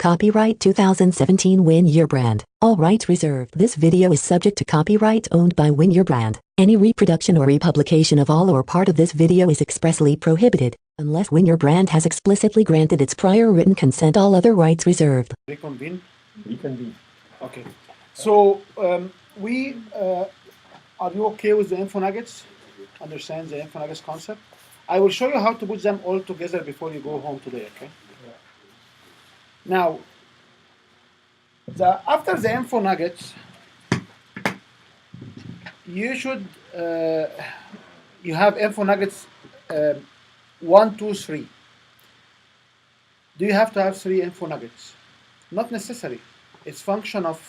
Copyright 2017 Win Your Brand. All rights reserved. This video is subject to copyright owned by Win Your Brand. Any reproduction or republication of all or part of this video is expressly prohibited, unless Win Your Brand has explicitly granted its prior written consent. All other rights reserved. Reconvene. Okay. So are you okay with the info nuggets? Understand the info nuggets concept? I will show you how to put them all together before you go home today. Okay. Now, after the info nuggets, you should you have info nuggets 1, 2, 3. Do you have to have 3 info nuggets? Not necessary. It's function of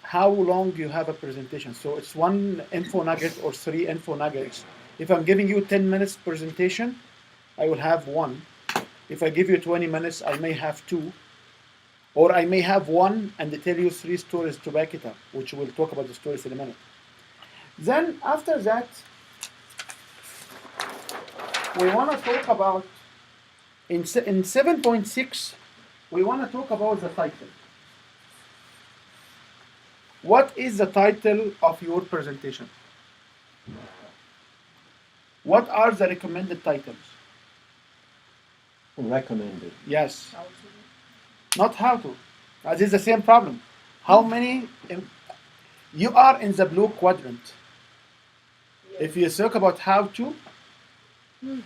how long you have a presentation. So it's 1 info nugget or 3 info nuggets. If I'm giving you 10 minutes presentation, I will have 1. If I give you 20 minutes, I may have 2. Or I may have 1 and tell you 3 stories to back it up, which we'll talk about the stories in a minute. Then after that, we want to talk about, in 7.6, we want to talk about the title. What is the title of your presentation? What are the recommended titles? Recommended. Yes. Not how to. This is the same problem. How many? You are in the blue quadrant. If you talk about how to. Thank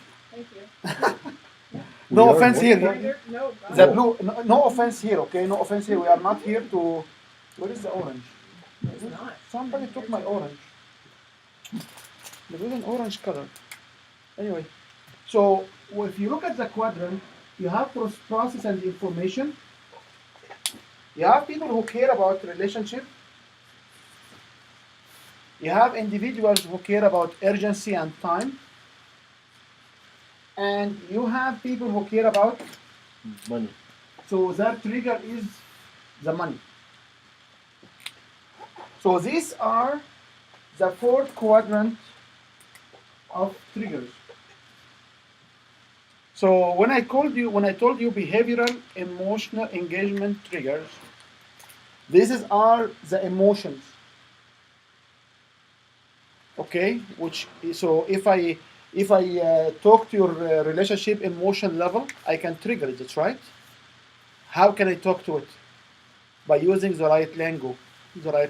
you. No offense here. No, The blue. No offense here. Okay. No offense here. We are not here to. Where is the orange? it's not. Somebody took my orange. There is an orange color. Anyway, so if you look at the quadrant, you have process and information. You have people who care about relationship. You have individuals who care about urgency and time. And you have people who care about Money. So their trigger is the money. So these are the 4th quadrant of triggers. So when I told you behavioral emotional engagement triggers, these are the emotions. Okay, so if I talk to your relationship emotion level, I can trigger it. That's right. How can I talk to it? By using the right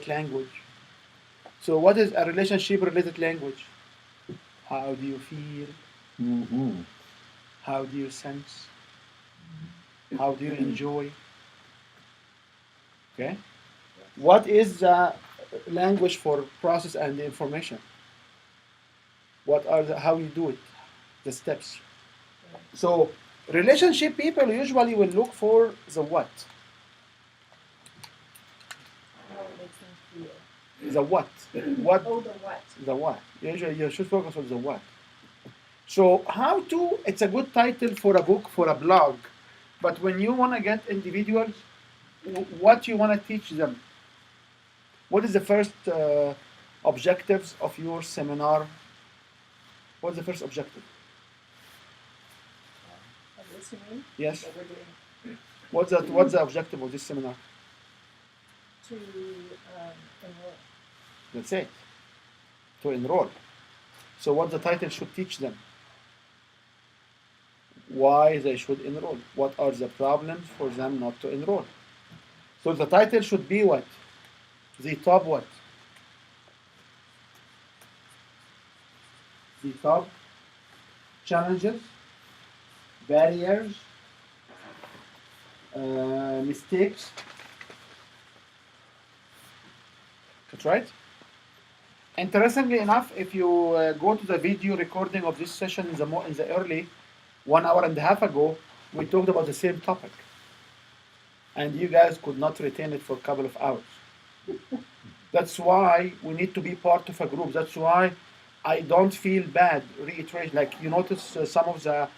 language. So what is a relationship related language? How do you feel? Mm-hmm. How do you sense? How do you enjoy? Okay. What is the language for process and information? What are how you do it? The steps. So relationship people usually will look for the what. How it makes them feel. The what. What. Oh, the what? The what. Usually you should focus on the what. So how to, it's a good title for a book, for a blog, but when you want to get individuals, what you want to teach them? What is the first objectives of your seminar? What's the first objective? Listening. Yes. That we're doing What's the objective of this seminar? to enroll. That's it. To enroll. So what the title should teach them? Why they should enroll? What are the problems for them not to enroll? So the title should be what? The top what? The top challenges, barriers, mistakes. That's right. Interestingly enough, if you go to the video recording of this session in the early 1 hour and a half ago, we talked about the same topic, and you guys could not retain it for a couple of hours. That's why we need to be part of a group. That's why I don't feel bad reiterate. Like you notice some of the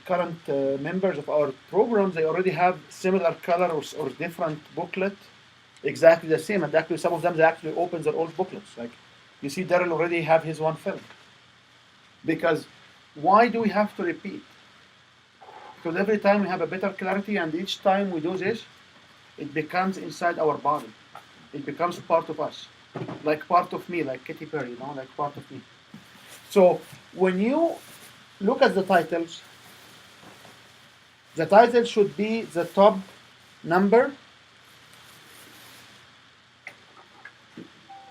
current members of our program, they already have similar color or different booklet, exactly the same. And actually, some of them they actually open their old booklets. Like you see, Daryl already have his one film. Because why do we have to repeat? Because every time we have a better clarity, and each time we do this, it becomes inside our body. It becomes part of us, like part of me, like Katy Perry, you know, like part of me. So when you look at the titles, the title should be the top number,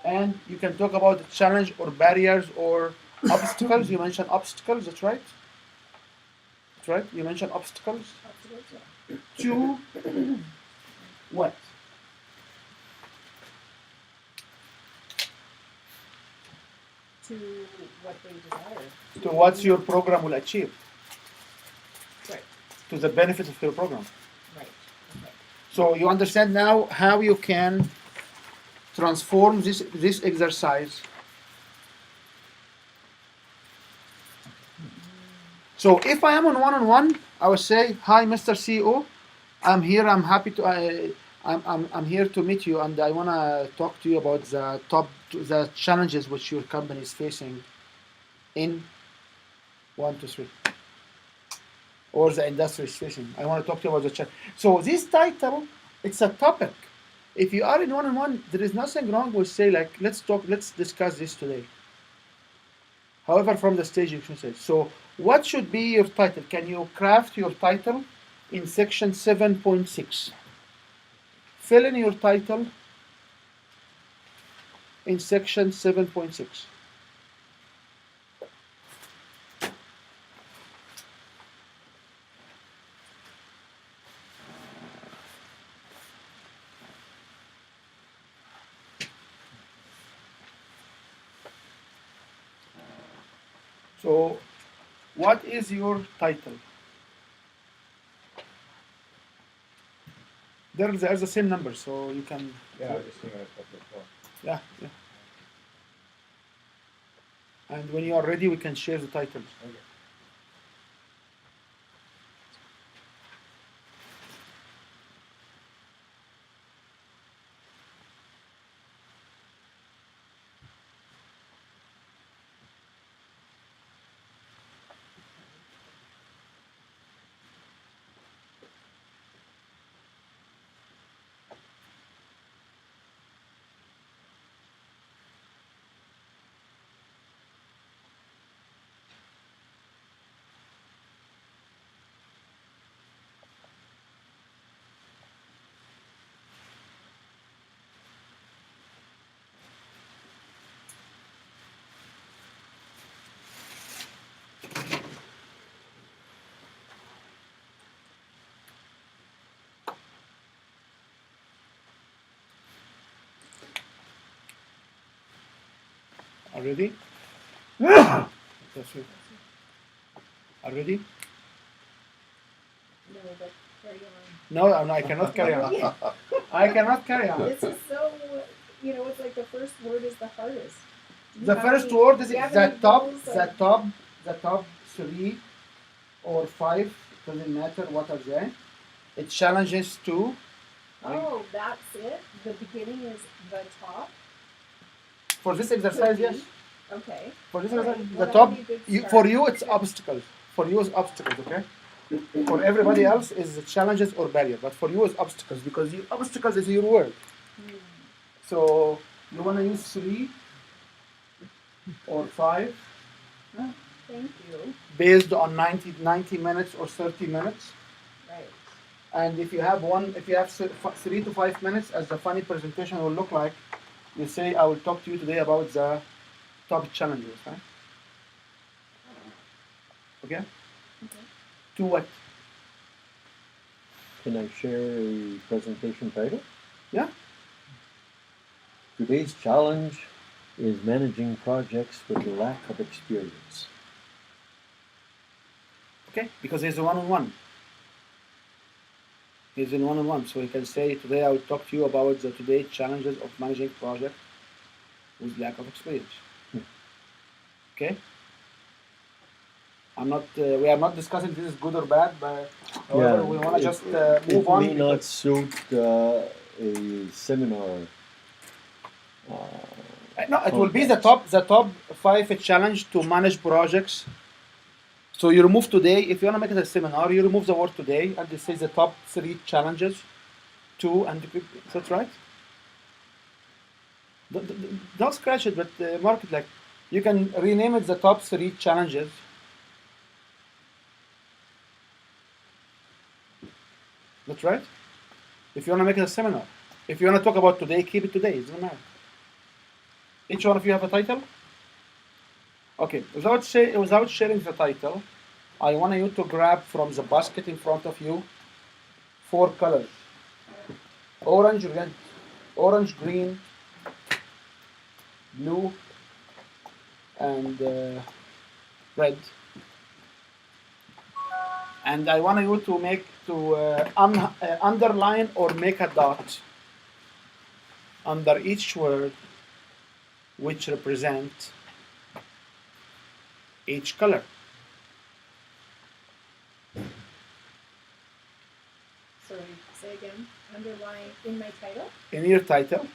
and you can talk about the challenge or barriers or obstacles. You mentioned obstacles, that's right? That's right, you mentioned obstacles. To what? To what they desire. To what your program will achieve, Right. to the benefits of your program. Right. Okay. So you understand now how you can transform this exercise. So if I am on one-on-one, I will say, "Hi, Mr. CEO, I'm here. I'm happy to. I'm here to meet you, and I want to talk to you about the challenges which your company is facing in 1, 2, 3, or the industry is facing. I want to talk to you about the challenge." So this title, it's a topic. If you are in one-on-one, there is nothing wrong with say like, let's discuss this today. However, from the stage you should say. So what should be your title? Can you craft your title in section 7.6? Fill in your title in section 7.6. So what is your title? There's the same number, so you can. Yeah, I just think I put the phone. Yeah. And when you are ready, we can share the titles. Okay. Are ready? That's it. Are ready? No, but carry on. No, I cannot carry on. I cannot carry on. This is so, it's like the first word is the hardest. Do you The have first any- word is do you have the any top, rules the of- top, the top 3 or 5, doesn't matter what are they. It challenges to. Oh, that's it? The beginning is the top? For this exercise, yes. Okay. For this All right. exercise, Well, the that would top, be a good for start. you it's obstacles. For you it's obstacles, okay? For everybody else is challenges or barrier, but for you it's obstacles because your obstacles is your word. So you want to use 3 or 5 Oh, thank you. based on 90 minutes or 30 minutes. Right. And if you have 3 to 5 minutes, as the funny presentation will look like, you say, I will talk to you today about the top challenges, right? Okay? To what? Can I share a presentation title? Yeah? Today's challenge is managing projects with a lack of experience. Okay? Because he's a one-on-one. He's in one-on-one. So you can say, today I will talk to you about the today challenges of managing project with lack of experience. Okay? We are not discussing this is good or bad, but however, we want to just move it on. may not because- suit a seminar. No, it will be the top 5 challenge to manage projects So you remove today. If you want to make it a seminar, you remove the word today and it says the top 3 challenges. 2 and that's right. Don't scratch it, but mark it like you can rename it the top 3 challenges. That's right. If you want to make it a seminar, if you want to talk about today, keep it today. It doesn't matter. Each one of you have a title. Okay. Without sharing the title, I want you to grab from the basket in front of you 4 colors: orange, red, orange, green, blue, and red. And I want you to underline or make a dot under each word which represent each color. Sorry, say again. Underline in my title? In your title,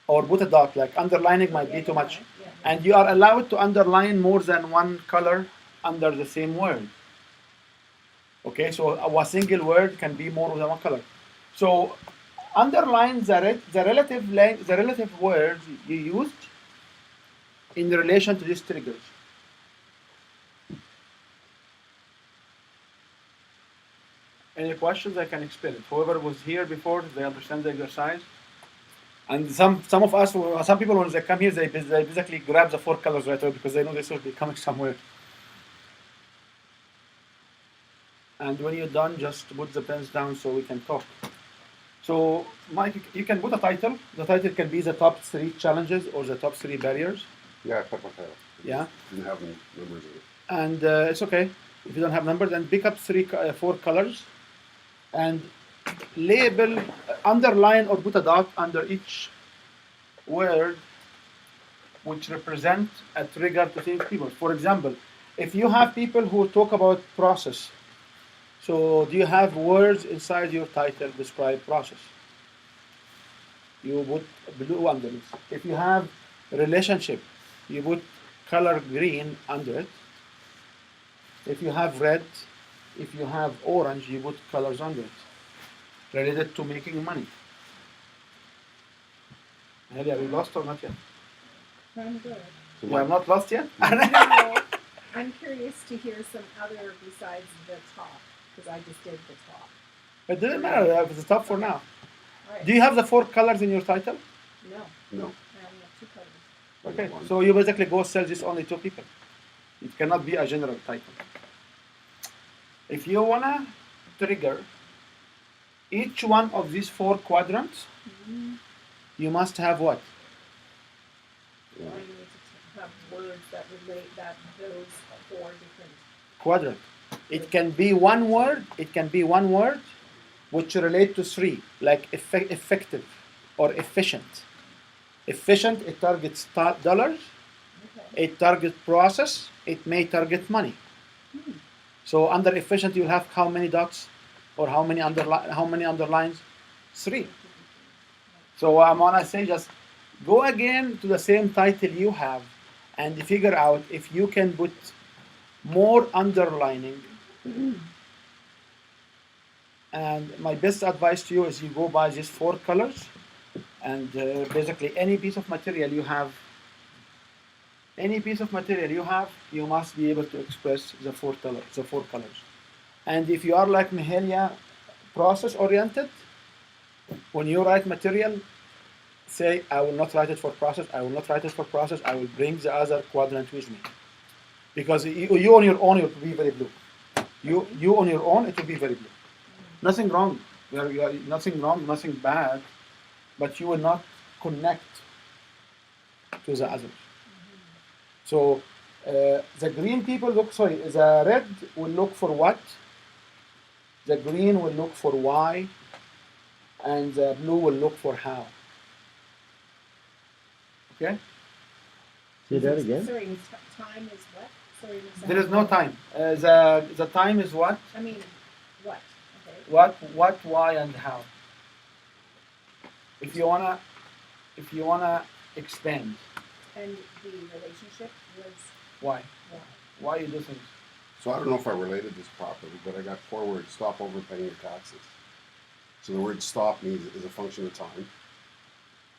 or put a dot, like underlining might be too much. Yeah. And you are allowed to underline more than one color under the same word. Okay, so a single word can be more than one color. So underline the relative words you used in relation to these triggers. Any questions? I can explain it. Whoever was here before, they understand the exercise. And some of us, some people when they come here, they basically grab the 4 colors right away because they know this will be coming somewhere. And when you're done, just put the pens down so we can talk. So, Mike, you can put a title. The title can be the top 3 challenges or the top 3 barriers. Yeah, I put my title. Yeah. Didn't have any numbers in it. And it's okay if you don't have numbers. And pick up 4 colors and label, underline or put a dot under each word which represent a trigger to think people. For example, if you have people who talk about process, so do you have words inside your title describe process? You put blue underneath. If you have relationship, you put color green under it. If you have red, if you have orange, you put colors under it related to making money. Heli, are you lost or not yet? I'm good. So You are not lost yet? No, I'm curious to hear some other besides the top, because I just did the top. It doesn't matter if it's top for now. All right. Do you have the 4 colors in your title? No, No. I only have 2 colors. Okay, so you basically go sell this only to people. It cannot be a general title. If you wanna trigger each one of these 4 quadrants, you must have what? Or you need to have words that relate that those 4 different. Quadrant. It can be one word. It can be one word, which relate to 3, like effective or efficient. Efficient, it targets dollars. Okay. It targets process. It may target money. So under efficient, you'll have how many dots, or how many underlines? 3. So I'm gonna say just go again to the same title you have, and figure out if you can put more underlining. And my best advice to you is you go buy these 4 colors, and basically any piece of material you have, you must be able to express the 4 colors. And if you are like Mahalia, process oriented, when you write material, say, I will not write it for process, I will not write it for process, I will bring the other quadrant with me. Because you on your own, it will be very blue. You on your own, it will be very blue. Nothing wrong. Nothing wrong, nothing bad, but you will not connect to the others. So the green people the red will look for what? The green will look for why, and the blue will look for how. Okay? Say that again? Sorry, time is what? Sorry, Miss There is no Allen. time. The time is what? I mean, what? Okay. What, why, and how. If you wanna expand, And the relationship was why? what? Why you do things. So I don't know if I related this properly, but I got 4 words: stop overpaying your taxes. So the word stop means is a function of time.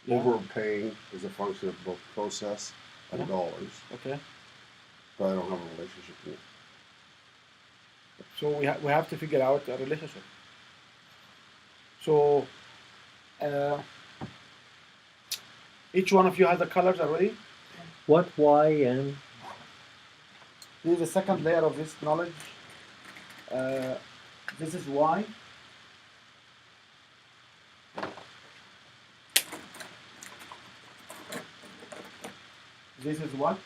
Yeah. Overpaying is a function of both process and Yeah. dollars, Okay. but I don't have a relationship in it. So we have to figure out a relationship. So each one of you has the colors already. What, why, and This is the second layer of this knowledge. This is why. This is what.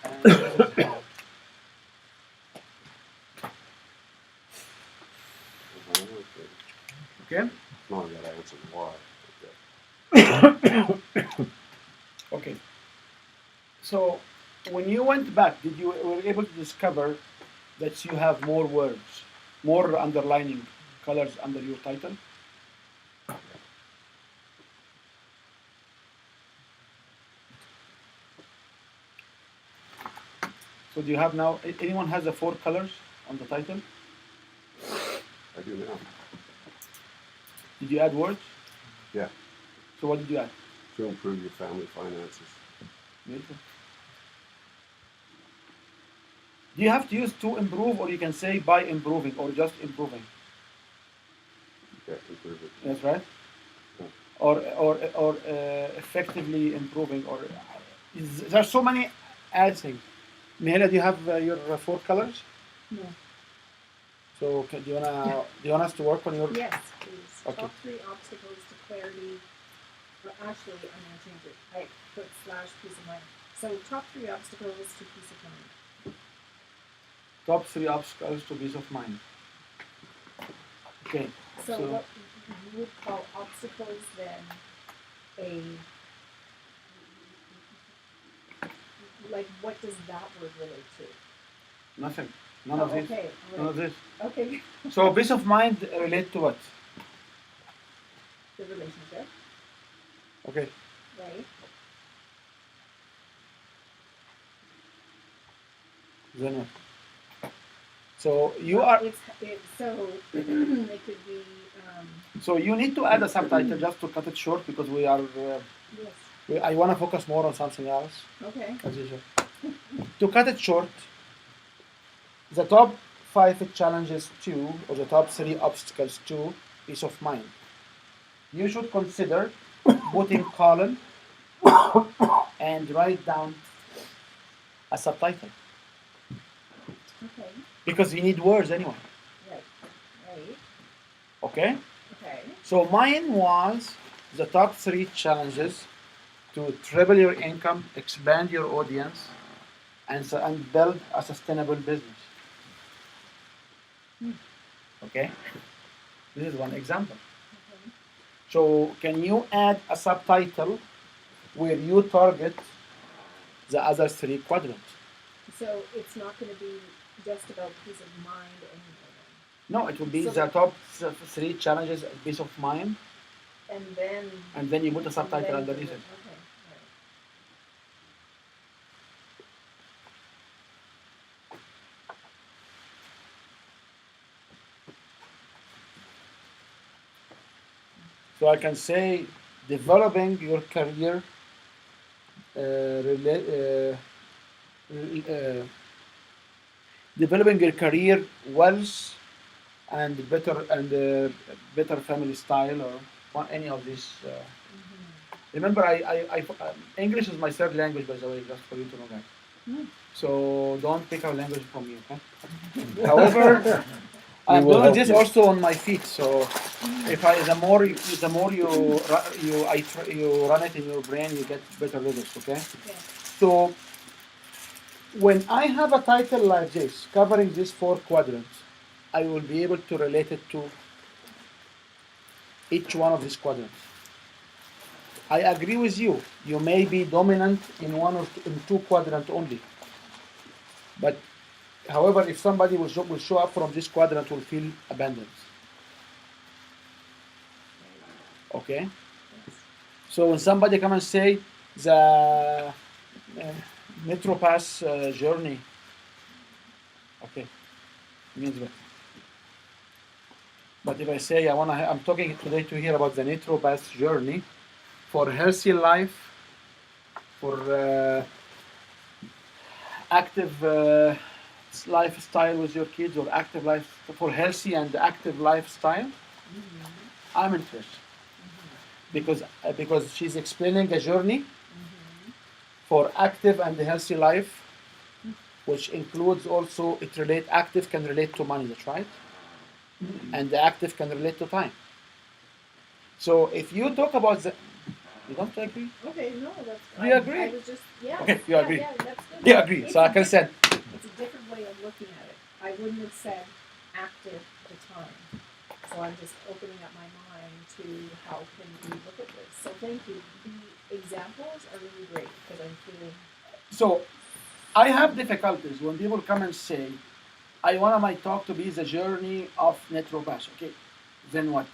And this is how. Okay. No, I gotta answer why. Okay. So when you went back, did you were able to discover that you have more words, more underlining colors under your title? So do you have now? Anyone has the 4 colors on the title? I do now. Did you add words? Yeah. So what did you add? To improve your family finances. Beautiful. Do you have to use to improve, or you can say by improving, or just improving? Yeah, improve it. That's right. Yeah. Or effectively improving, or there's so many ads things. Mihela, do you have your 4 colors? No. So do you want us to work on your? Yes, please. Okay. Top 3 obstacles to clarity. Well, actually, I'm going to change it. I put / peace of mind. So top 3 obstacles to peace of mind. Top 3 obstacles to peace of mind. Okay. So what you would call obstacles then like what does that word relate to? Nothing. None of this. Okay. None of this. Okay. So peace of mind relate to what? The relationship, Okay. right? Then what? So you are. So it could be So you need to add a subtitle just to cut it short, because we are. yes. I want to focus more on something else. Okay. As usual. To cut it short, the top 5 challenges to, or the top 3 obstacles to peace of mind. You should consider putting colon and write down a subtitle, Okay. because you need words anyway. Right. Right. Okay? Okay. So mine was the top 3 challenges to triple your income, expand your audience, and build a sustainable business. Okay? This is one example. Okay. So can you add a subtitle where you target the other 3 quadrants? So it's not going to be just about peace of mind anymore No, it will be So- the top 3 challenges, peace of mind, then. and then you put a subtitle and then underneath it. Okay. All right. So I can say developing your career, developing your career, wealth, and better family style, or any of these. Remember, English is my 3rd language, by the way, just for you to know that. So don't pick up language from me, okay? However, I'm will doing help this you. also on my feet. So if the more you run it in your brain, you get better results, okay? Okay. So when I have a title like this, covering these 4 quadrants, I will be able to relate it to each one of these quadrants. I agree with you. You may be dominant in 1 or 2 quadrants only. But however, if somebody will show up from this quadrant, will feel abandoned. Okay? So when somebody come and say, the MetroPass journey. Okay, means what? But if I say I'm talking today to hear about the MetroPass journey for healthy life, for active lifestyle with your kids, or active life for healthy and active lifestyle, I'm interested because she's explaining a journey for active and healthy life, which includes also active can relate to money, that's right, and the active can relate to time. So if you talk about you don't agree? Okay, no, that's. Do you agree? I was just, yeah. Okay, you yeah, agree. Yeah, that's good. You agree. It's So I a can say It's a different way of looking at it. I wouldn't have said active to time. So I'm just opening up my mind to how can we look at this. So thank you. The examples are really great because I'm feeling. so. I have difficulties when people come and say, I want my talk to be the journey of Netrobash. Okay, then what?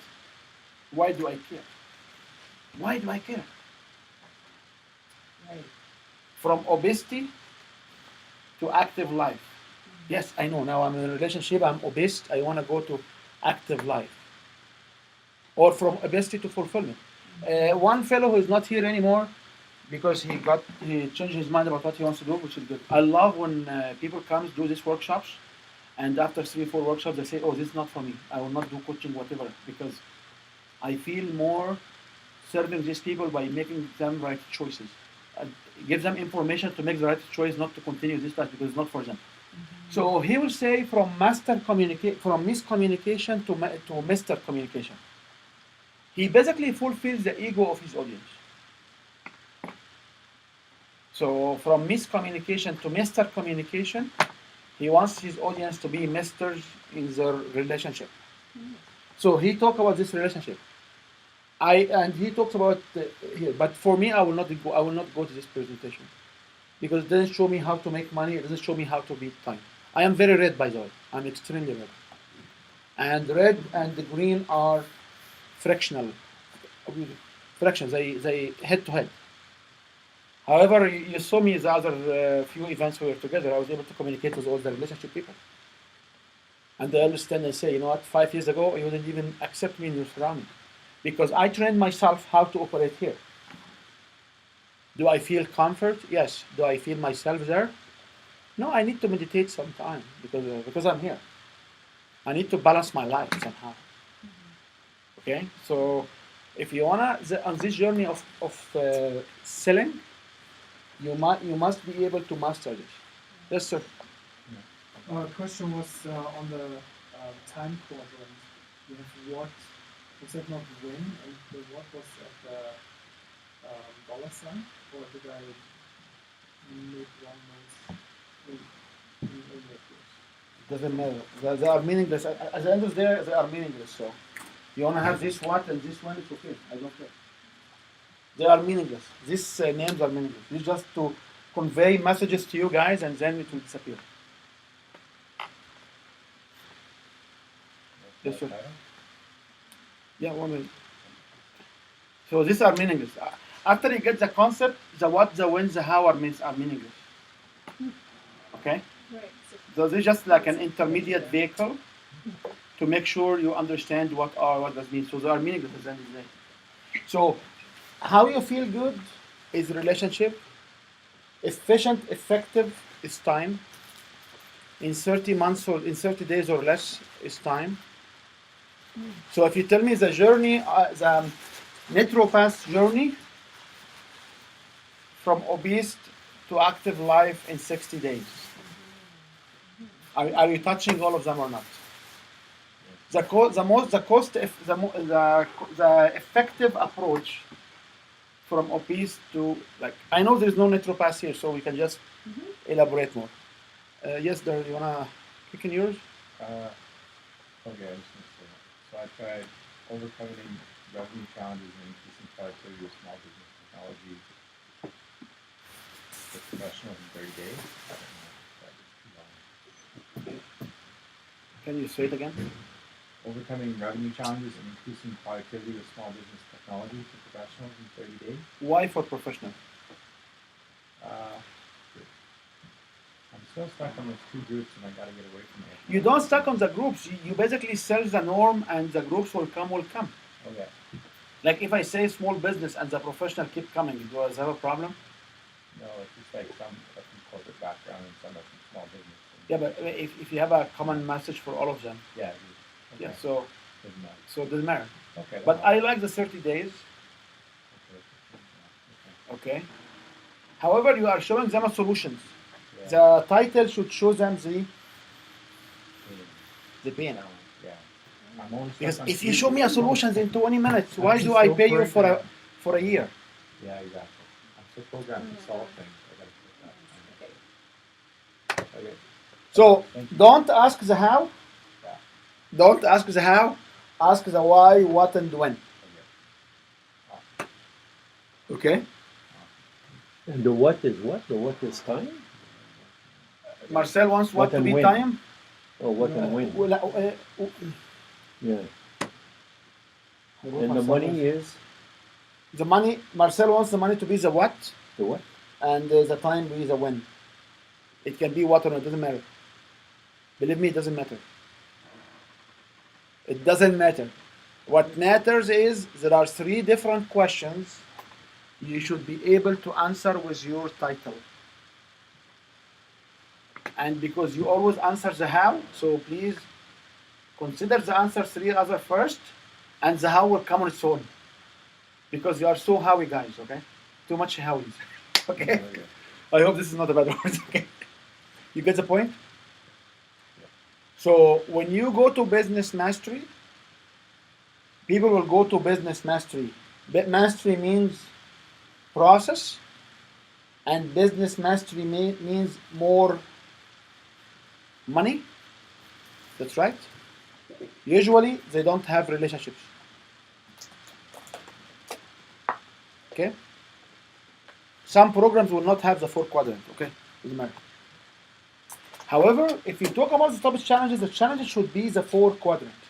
Why do I care? Why do I care? Right. From obesity to active life. Yes, I know. Now I'm in a relationship, I'm obese, I want to go to active life. Or from obesity to fulfillment. One fellow who is not here anymore because he changed his mind about what he wants to do, which is good. I love when people come do these workshops, and after 3-4 workshops they say, "Oh, this is not for me. I will not do coaching, whatever," because I feel more serving these people by making them right choices. Give them information to make the right choice, not to continue this path because it's not for them. So he will say from miscommunication to master communication. He basically fulfills the ego of his audience. So from miscommunication to master communication, he wants his audience to be masters in their relationship. So he talks about this relationship. And he talks about here, but for me, I will not go to this presentation because it doesn't show me how to make money. It doesn't show me how to beat time. I am very red, by the way. I'm extremely red. And red and the green are fractional. Fractions. They head to head. However, you saw me the other few events we were together. I was able to communicate with all the relationship people. And they understand and say, you know what, 5 years ago, you wouldn't even accept me in your surroundings. Because I trained myself how to operate here. Do I feel comfort? Yes. Do I feel myself there? No, I need to meditate sometime because I'm here. I need to balance my life somehow. Okay? So if you wanna on this journey of selling, you must be able to master this. Yes, sir. Question was on the time quadrant. You have what? Was that not win? And the what was at the dollar sign? Or did I make one noise? Doesn't matter. They are meaningless. At the end of the day, they are meaningless. So you wanna have this what and this one, it's okay. I don't care. They are meaningless. These names are meaningless. It's just to convey messages to you guys, and then it will disappear. Yes, sir. Yeah, 1 minute. So these are meaningless. After you get the concept, the what, the when, the how are meaningless. Okay? Right. So this is just like an intermediate vehicle to make sure you understand what does mean. So they are meaningless at the end of the day. So how you feel good is relationship. Efficient, effective is time. In 30 months or in 30 days or less is time. So if you tell me the journey, the Netropass journey from obese to active life in 60 days, are you touching all of them or not? The effective approach from obese to, like, I know there's no Netropass here, so we can just elaborate more. Yes, there. You wanna kick in yours? Okay, I was gonna say. So I tried overcoming revenue challenges and increasing productivity with small business technology with professionals in 30 days. I don't know if that was too long. Can you say it again? Overcoming revenue challenges and increasing productivity with small business technology for professionals in 30 days. Why for professional? still stuck on those two groups, and I gotta get away from it. You don't stuck on the groups. You basically sell the norm, and the groups will come. Okay. Like if I say small business and the professional keep coming, do I have a problem? No, it's just like some are from corporate background and some are from small business. Yeah, but if you have a common message for all of them, Yeah. Okay. yeah. So Doesn't matter. it doesn't matter. Okay. But I like the 30 days. Okay. Okay. However, you are showing them a solutions. Yeah. The title should show them the pain. Yeah. I'm only stuck Because on if you three show me a groups. solutions in 20 minutes, I'm why just do I so pay you for programmed. a year? Yeah, exactly. I'm so programmed to solve things. I gotta put that. Okay. Okay. So Thank you. don't ask the how. Yeah. Don't ask the how. Ask the why, what, and when. Okay. Okay. And the what is what? The what is time? Marcel wants what What to and be when? time. Or what and when? Well, Yeah. And the money is the money. Marcel wants the money to be the what, the what? and the time be the when. It can be what or not. It doesn't matter. Believe me, it doesn't matter. It doesn't matter. What matters is there are 3 different questions you should be able to answer with your title. And because you always answer the how, so please consider the answer 3 other first, and the how will come on its own. Because you are so howy guys, okay? Too much howies. Okay? I hope this is not a bad word, okay? You get the point? So when you go to business mastery, people will go to business mastery. Mastery means process, and business mastery means more money. That's right. Usually they don't have relationships. Okay? Some programs will not have the 4 quadrant, okay? Doesn't matter. However, if you talk about the top challenges, the challenges should be the 4 quadrant.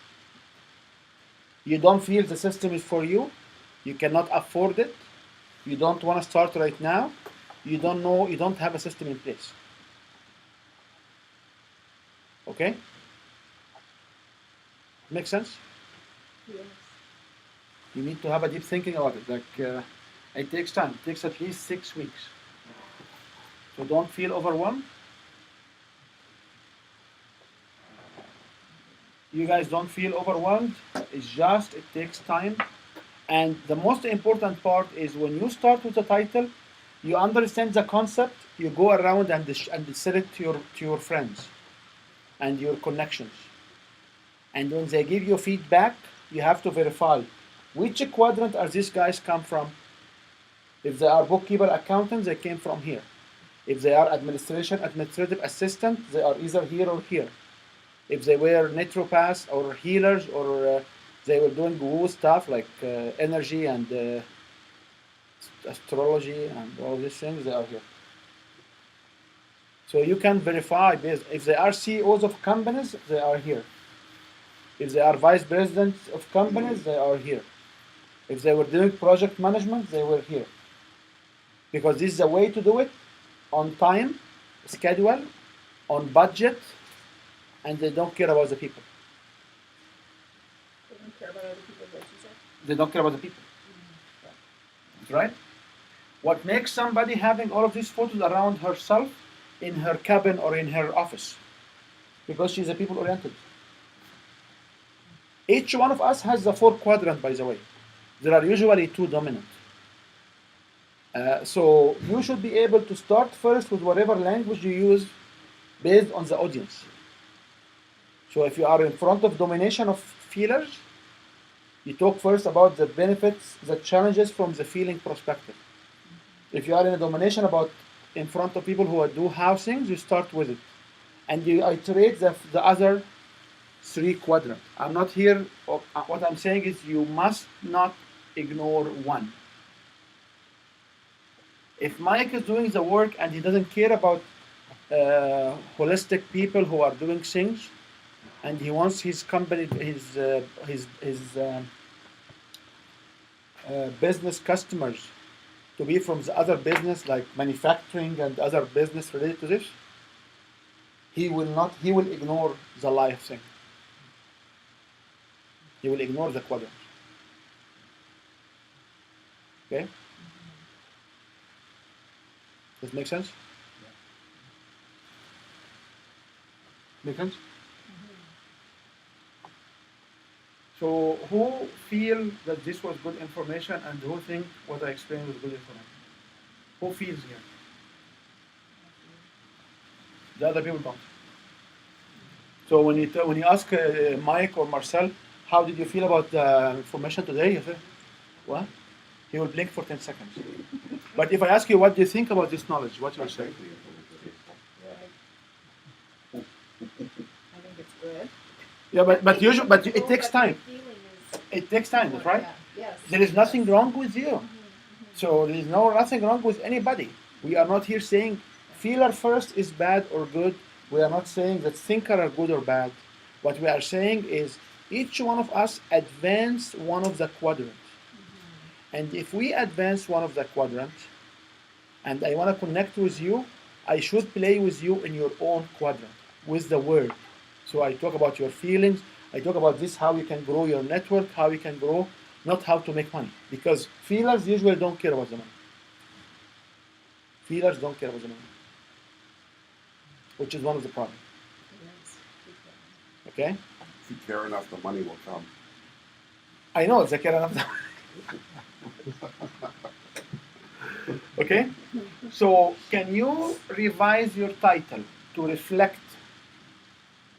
You don't feel the system is for you, you cannot afford it, you don't want to start right now, you don't know, you don't have a system in place. Okay? Make sense? Yes. You need to have a deep thinking about it. Like, it takes time. It takes at least 6 weeks. So don't feel overwhelmed. You guys don't feel overwhelmed. It's just, it takes time. And the most important part is when you start with the title, you understand the concept, you go around and sell it to your friends and your connections. And when they give you feedback, you have to verify which quadrant are these guys come from. If they are bookkeeper accountants, they came from here. If they are administrative assistant, they are either here or here. If they were naturopaths or healers, or they were doing woo stuff like energy and astrology and all these things, they are here. So you can verify based, if they are CEOs of companies, they are here. If they are vice presidents of companies, they are here. If they were doing project management, they were here. Because this is a way to do it on time, schedule, on budget, and they don't care about the people. They don't care about other people, what you said. They don't care about the people. Right? What makes somebody having all of these photos around herself in her cabin or in her office? Because she's a people oriented. Each one of us has the 4 quadrant, by the way. There are usually 2 dominant. So you should be able to start first with whatever language you use based on the audience. So if you are in front of domination of feelers, you talk first about the benefits, the challenges from the feeling perspective. If you are in a domination about in front of people who do housings, you start with it. And you iterate the other 3 quadrant. I'm not here, what I'm saying is you must not ignore one. If Mike is doing the work and he doesn't care about holistic people who are doing things, and he wants his company, his business customers to be from the other business like manufacturing and other business related to this, He will ignore the life thing. He will ignore the quadrant. Okay? Does it make sense? Make sense? So who feel that this was good information and who think what I explained was good information? Who feels here? The other people don't. So when you ask Mike or Marcel, how did you feel about the information today? You say, what? He will blink for 10 seconds. But if I ask you, what do you think about this knowledge? What will you say? I think it's good. Yeah, but usually, but it takes My time. feeling is It takes time, more, right? yeah, yes. There is nothing wrong with you. So there is nothing wrong with anybody. We are not here saying feeler first is bad or good. We are not saying that thinker are good or bad. What we are saying is each one of us advance one of the quadrants. And if we advance one of the quadrants, and I want to connect with you, I should play with you in your own quadrant with the word. So I talk about your feelings. I talk about this, how you can grow your network, how you can grow, not how to make money. Because feelers usually don't care about the money. Feelers don't care about the money, which is one of the problems. Yes. Okay? If you care enough, the money will come. I know they care enough. Okay? So can you revise your title to reflect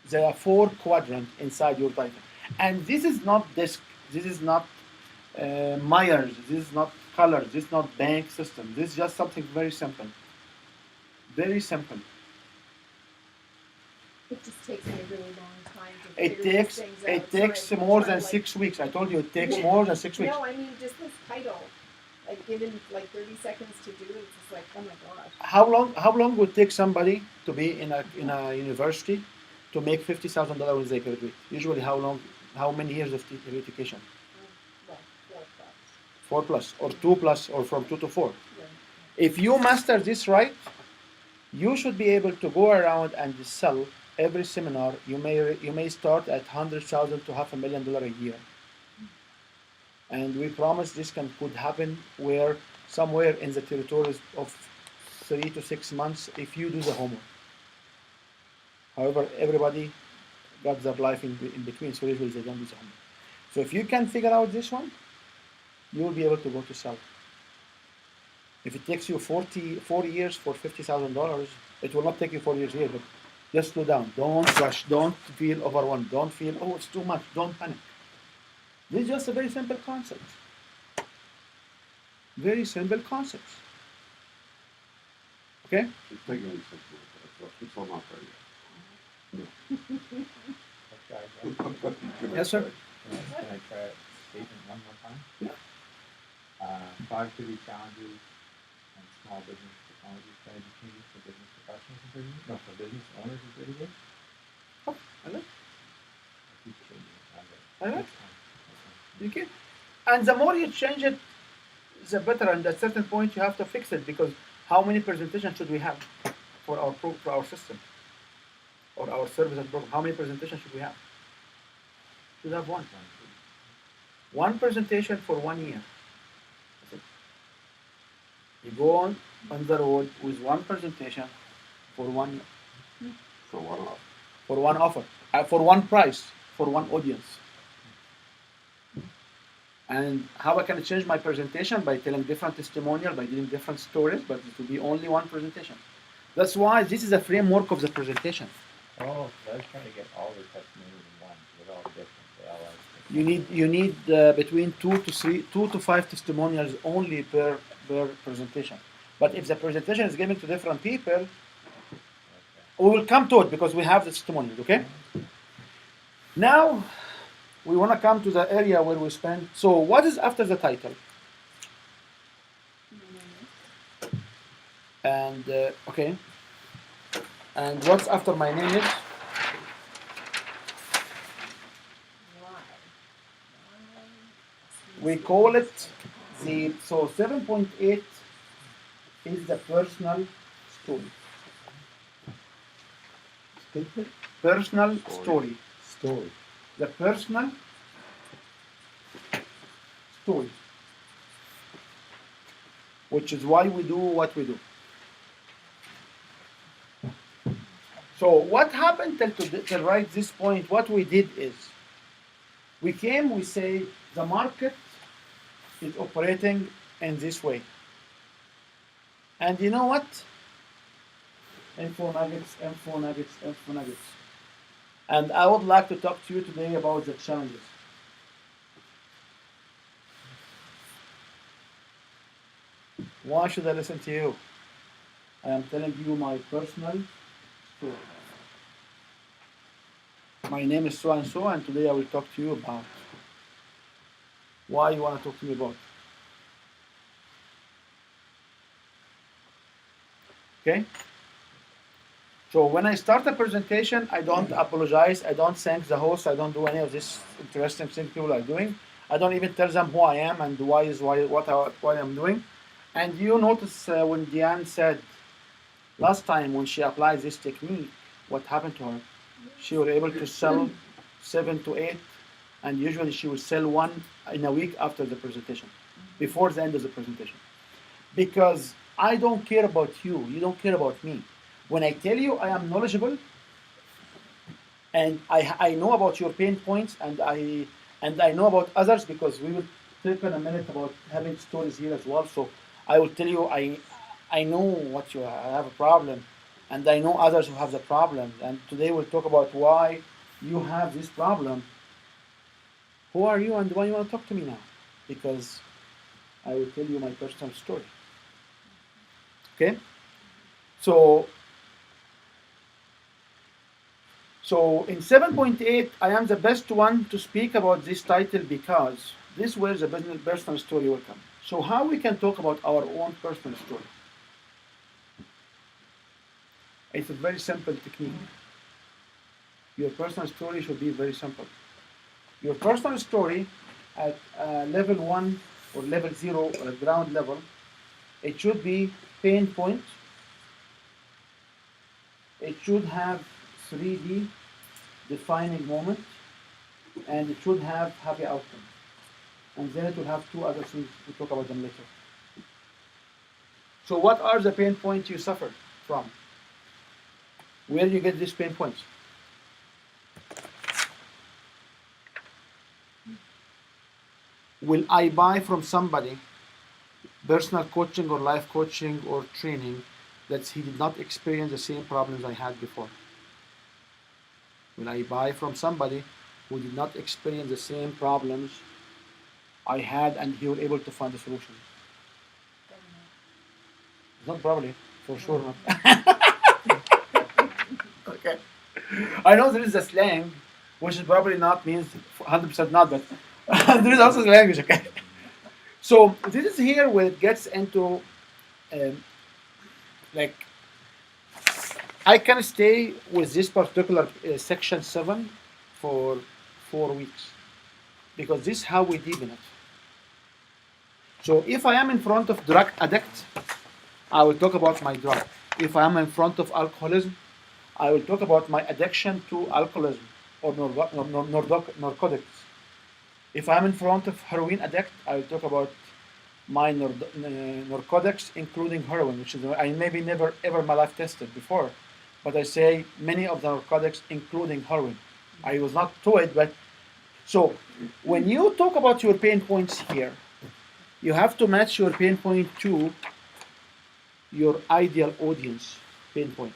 the 4 quadrant inside your title? And this is not disk, this is not Myers, this is not colors, this is not bank system. This is just something very simple. Very simple. It just takes me a really long time to It figure takes these things out. it So takes I more try, than like, 6 weeks. I told you it takes Yeah. more than 6 weeks. No, I mean just this title. Like given like 30 seconds to do it, it's just like, oh my gosh. How long would it take somebody to be in a university to make $50,000 when they graduate? Usually how many years of education? Well, 4 plus. 4 plus or 2 plus or from 2 to 4. Yeah. If you master this right, you should be able to go around and sell every seminar. You may start at $100,000 to $500,000 a year. And we promise this could happen where somewhere in the territories of 3 to 6 months if you do the homework. However, everybody got their life in between, so usually they don't do the homework. So if you can figure out this one, you will be able to go to sell. If it takes you 4 years for $50,000, it will not take you 4 years here, but just slow down. Don't rush. Don't feel overwhelmed. Don't feel, oh, it's too much. Don't panic. This is just a very simple concept. Very simple concepts. Okay? It's taking me 6 months. It's still not there Okay, Yes, sir. Can I try statement one more time? Yeah. Productivity challenges and small business technology strategy changes for business professionals in 30 years? No, for business owners in 30 years? Oh, I like. I keep changing it. I like. That's fine. You can. And the more you change it, the better. And at a certain point, you have to fix it because how many presentations should we have for our system or our service and program? How many presentations should we have? Should have one. One presentation for 1 year. That's it. You go on the road with one presentation for 1 year, for one off. for one offer, for one price, for one audience. And how I can change my presentation? By telling different testimonial, by doing different stories, but it will be only one presentation. That's why this is a framework of the presentation. Oh, so I was trying to get all the testimonies in one. They're all different. They all are You need between 2 to 5 testimonials only per presentation. But if the presentation is given to different people, we will come to it because we have the testimonials. Okay. Now we want to come to the area where we spend. So what is after the title? And okay. And what's after my name is? We call it the, so 7.8 is the personal story. Statement? Personal Story. story. Story. The personal story. Which is why we do what we do. So what happened till right this point, what we did is, we say the market is operating in this way. And you know what? Info nuggets. And I would like to talk to you today about the challenges. Why should I listen to you? I am telling you my personal story. My name is so and so, and today I will talk to you about why you want to talk to me about. Okay? So when I start a presentation, I don't apologize, I don't thank the host, I don't do any of this interesting things people are doing. I don't even tell them who I am and what I'm doing. And you notice when Diane said last time when she applied this technique, what happened to her? She was able to sell 7 to 8, and usually she will sell 1 in a week after the presentation, before the end of the presentation. Because I don't care about you, you don't care about me. When I tell you I am knowledgeable, and I know about your pain points, and I know about others, because we will take in a minute about having stories here as well. So I will tell you I know what you have a problem, and I know others who have the problem. And today we'll talk about why you have this problem. Who are you and why you want to talk to me now? Because I will tell you my personal story. Okay? So in 7.8, I am the best one to speak about this title because this is where the personal story will come. So how we can talk about our own personal story? It's a very simple technique. Your personal story should be very simple. Your personal story at level 1 or level 0 or ground level, it should be pain point. It should have 3D defining moment, and it should have happy outcome. And then it will have 2 other things, we'll talk about them later. So what are the pain points you suffer from? Where do you get these pain points? Will I buy from somebody personal coaching or life coaching or training that he did not experience the same problems I had before? Will I buy from somebody who did not experience the same problems I had and he was able to find a solution? Not probably, for sure not. Okay. I know there is a slang, which is probably not means 100% not, but there is also the language, okay? So this is here where it gets into, like, I can stay with this particular section 7 for 4 weeks, because this is how we deepen it. So if I am in front of drug addict, I will talk about my drug. If I am in front of alcoholism, I will talk about my addiction to alcoholism or narcotics. If I'm in front of heroin addict, I will talk about my narcotics, including heroin, which is I maybe never ever in my life tested before, but I say many of the narcotics, including heroin. I was not to it, but so when you talk about your pain points here, you have to match your pain point to your ideal audience pain point.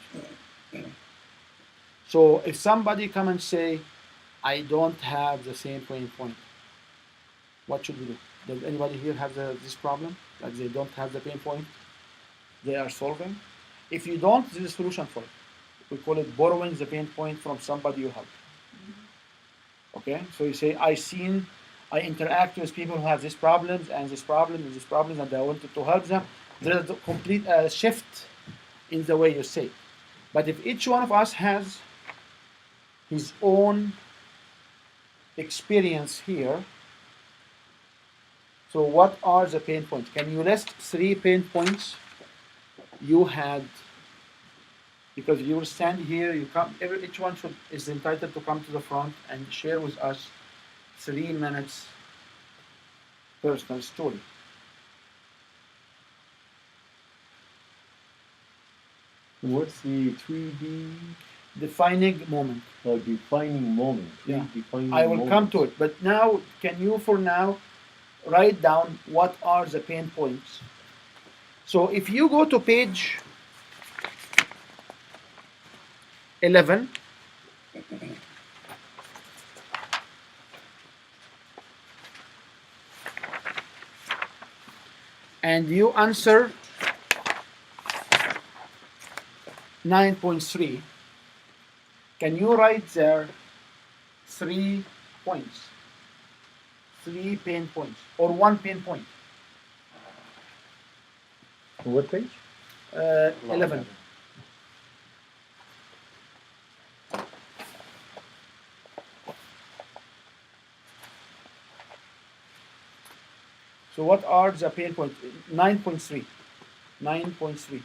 So if somebody come and say, I don't have the same pain point, what should we do? Does anybody here have this problem? Like they don't have the pain point they are solving? If you don't, there's a solution for it. We call it borrowing the pain point from somebody you help. Okay, so you say, I interact with people who have these problems and this problem and this problem, and I wanted to help them. There's a complete shift in the way you say it. But if each one of us has his own experience here, so what are the pain points? Can you list 3 pain points you had because you will stand here. You come. Each one is entitled to come to the front and share with us 3 minutes personal story. What's the 3D Defining moment. defining moment? Yeah. Defining I will come to moments. it. But now, can you for now write down what are the pain points? So if you go to page 11, and you answer 9.3, can you write there 3 points? 3 pain points or 1 pain point? What page? 11. So what are the pain points? 9.3. 9.3.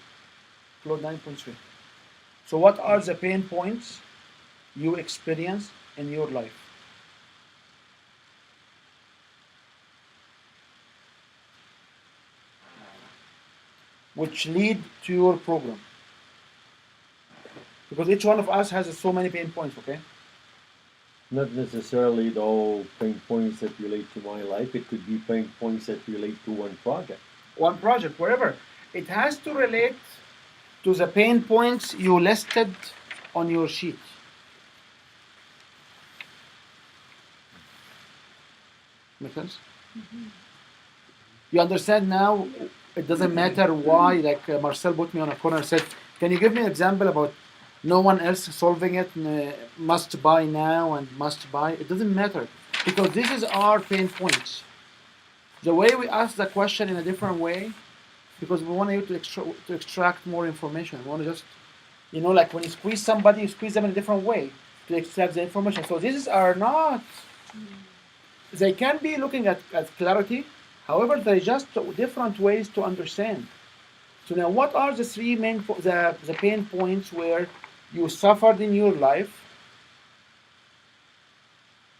Claude 9.3. So what are the pain points you experience in your life? Which lead to your program. Because each one of us has so many pain points, okay? Not necessarily all pain points that relate to my life. It could be pain points that relate to one project. One project, wherever. It has to relate to the pain points you listed on your sheet. Make sense? You understand now? It doesn't matter why, like Marcel put me on a corner and said, can you give me an example about no one else solving it, must buy now and must buy? It doesn't matter because this is our pain points. The way we ask the question in a different way, because we want you to extract more information. We want to just, like when you squeeze somebody, you squeeze them in a different way to extract the information. So these are not, they can be looking at clarity. However, they're just different ways to understand. So now, what are the 3 main the pain points where you suffered in your life,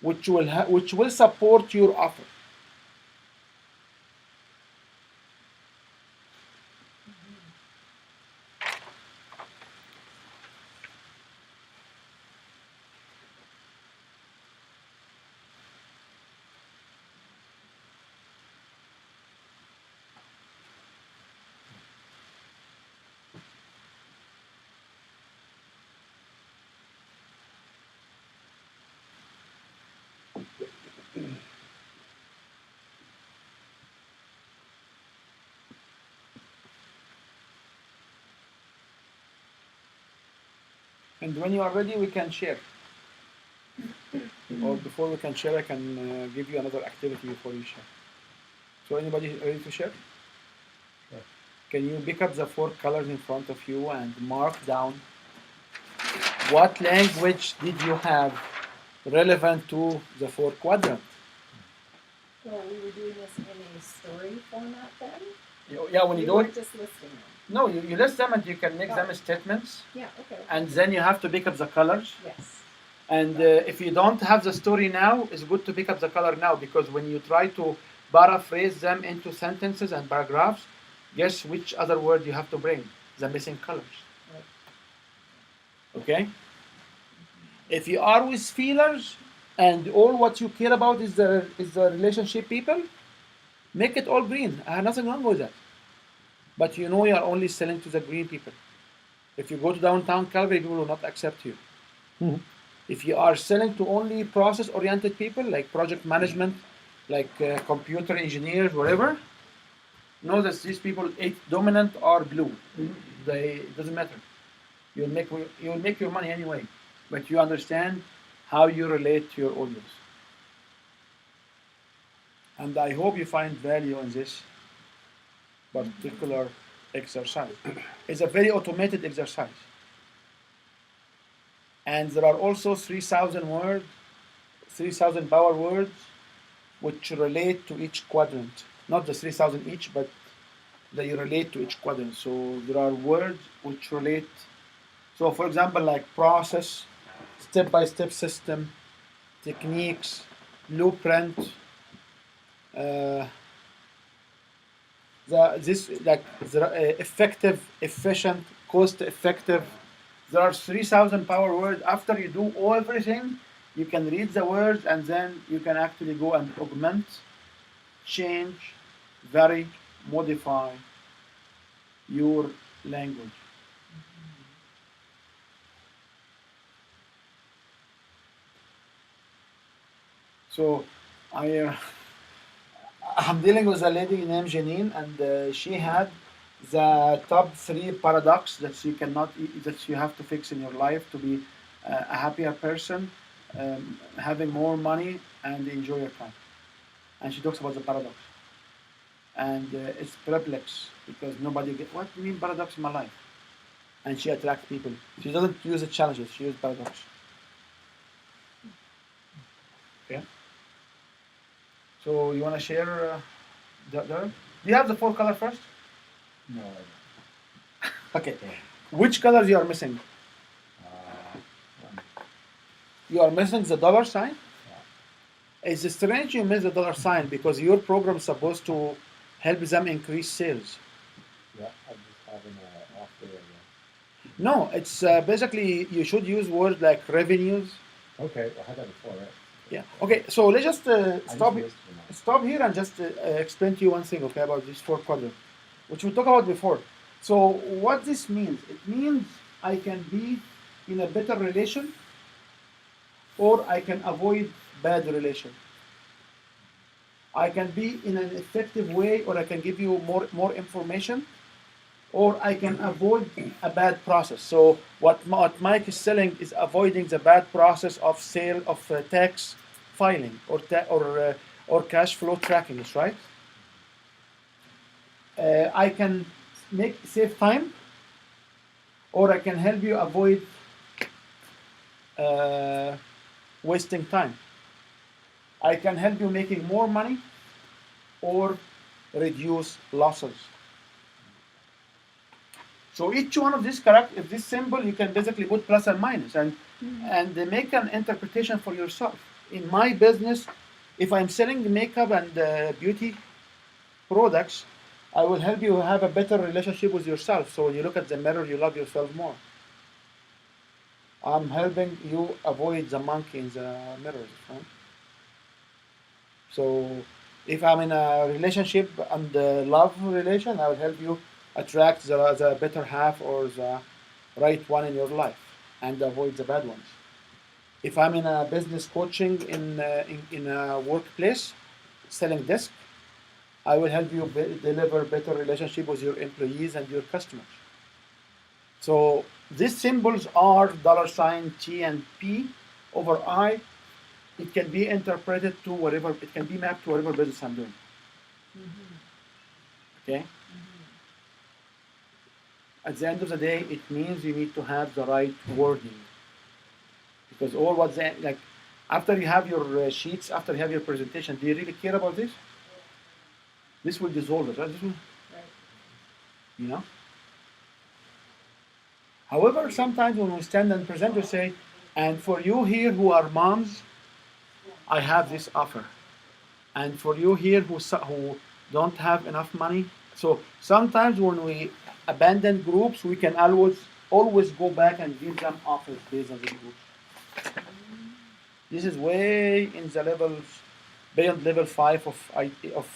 which will support your offer? And when you are ready, we can share. Or before we can share, I can give you another activity before you share. So anybody ready to share? Sure. Can you pick up the 4 colors in front of you and mark down what language did you have relevant to the 4 quadrant? So we were doing this in a story format then? Yeah, when you do weren't it, just listing them. no, you list them and you can make them statements, Yeah, okay. and then you have to pick up the colors. Yes. And if you don't have the story now, it's good to pick up the color now, because when you try to paraphrase them into sentences and paragraphs, guess which other word you have to bring? The missing colors. Right. Okay? If you are with feelers and all what you care about is the relationship people, make it all green. I have nothing wrong with that. But you are only selling to the green people. If you go to downtown Calgary, people will not accept you. Mhm. If you are selling to only process-oriented people, like project management, like computer engineers, whatever, know that these people, dominant or blue, it doesn't matter. You'll make your money anyway, but you understand how you relate to your audience. And I hope you find value in this particular exercise. It's a very automated exercise. And there are also 3,000 words, 3,000 power words, which relate to each quadrant. Not the 3,000 each, but they relate to each quadrant. So there are words which relate So, for example, like process, step-by-step system, techniques, blueprint, uh, effective, efficient, cost-effective. There are 3,000 power words. After you do everything, you can read the words and then you can actually go and augment, change, vary, modify your language. So I, I'm dealing with a lady named Janine, and she had the top three paradox that you cannot, that you have to fix in your life to be a happier person, having more money, and enjoy your time. And she talks about the paradox, and it's perplex because nobody get what do you mean paradox in my life, and she attracts people. She doesn't use the challenges; she uses paradox. Okay. So you want to share, Darren? Do you have the four color first? No, Okay. Which colors you are missing? one. You are missing the dollar sign. It's strange you miss the dollar sign because your program is supposed to help them increase sales. Yeah, I'm just having a off day again. No, it's basically you should use words like revenues. Okay, I had that before, right? Yeah. Okay. So let's just I stop. just missed it now. Stop here and just explain to you one thing, okay, about these four quadrants, which we talked about before. So what this means? It means I can be in a better relation, or I can avoid bad relation. I can be in an effective way, or I can give you more information, or I can avoid a bad process. So what Mike is selling is avoiding the bad process of sale of tax filing or cash flow tracking. Is right. I can save time, or I can help you avoid uh, wasting time. I can help you making more money or reduce losses. So each one of these characters, if this symbol, you can basically put plus and minus and make an interpretation for yourself. In my business, if I'm selling makeup and beauty products, I will help you have a better relationship with yourself. So when you look at the mirror, you love yourself more. I'm helping you avoid the monkey in the mirrors. Right? So if I'm in a relationship and the love relation, I will help you attract the better half or the right one in your life and avoid the bad ones. If I'm in a business coaching in a workplace, selling desk, I will help you deliver better relationship with your employees and your customers. So these symbols are dollar sign T and P over I. It can be interpreted to whatever, it can be mapped to whatever business I'm doing. Okay? At the end of the day, it means you need to have the right wording. Because all what's like, after you have your sheets, after you have your presentation, do you really care about this? This will dissolve it, right? This will, you know? However, sometimes when we stand and present, we say, and for you here who are moms, I have this offer. And for you here who don't have enough money, so sometimes when we abandon groups, we can always go back and give them offers based on the groups. This is way in the levels, beyond level 5 of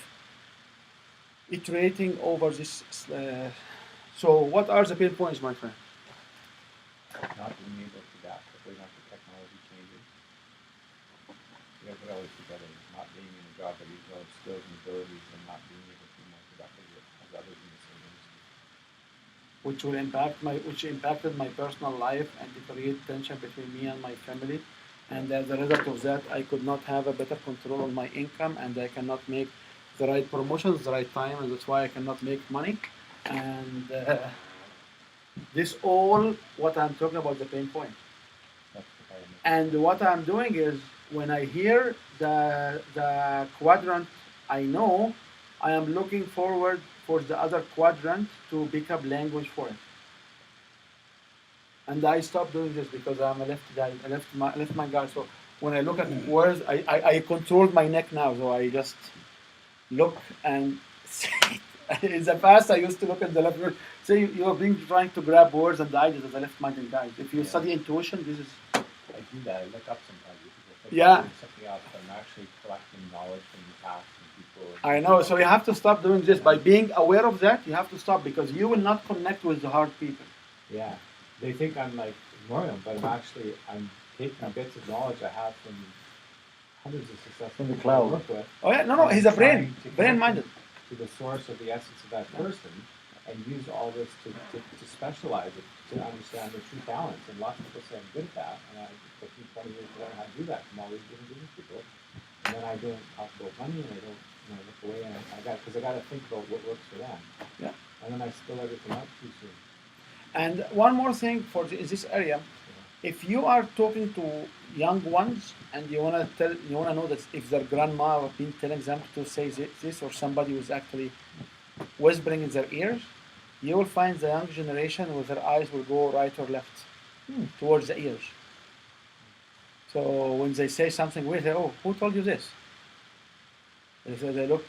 iterating over this. So what are the pain points, my friend? Not being able to adapt quickly enough to technology changes. You gotta put all this together. Not being in a job that you develop skills and abilities and not being able to be more productive as others in the same industry. Which impacted my personal life and to create tension between me and my family. And as a result of that, I could not have a better control on my income, and I cannot make the right promotions, the right time, and that's why I cannot make money. And this all what I'm talking about the pain point. That's the problem. And what I'm doing is when I hear the quadrant, I know I am looking forward for the other quadrant to pick up language for it. And I stopped doing this because I'm a left guy. I left my guard. So when I look at words, I controlled my neck now. So I just look and in the past I used to look at the left word. So you're being trying to grab words and ideas as a left-minded guy. If you Yeah. study intuition, this is I do that. I look up sometimes if people think Yeah. I'm doing something else, but I'm actually collecting knowledge from the past and people. I know. So you have to stop doing this. By being aware of that, you have to stop because you will not connect with the hard people. Yeah, they think I'm like ignoring them, but I'm taking bits of knowledge I have from hundreds of successful From the people I cloud. work with. Oh yeah, no, and he's a brain, trying to connect brain-minded. to the source of the essence of that person, and use all this to specialize it, to understand their true talents. And lots of people say I'm good at that, and it took me 20 years to learn how to do that from all these different business people. And then I don't talk about money, and I don't, look away, and I got to think about what works for them. Yeah. And then I spill everything out too soon. And one more thing for this area, if you are talking to young ones and you wanna know that if their grandma have been telling them to say this or somebody was actually whispering in their ears, you will find the young generation with their eyes will go right or left towards the ears. So when they say something weird, they say, "Oh, who told you this?" They look,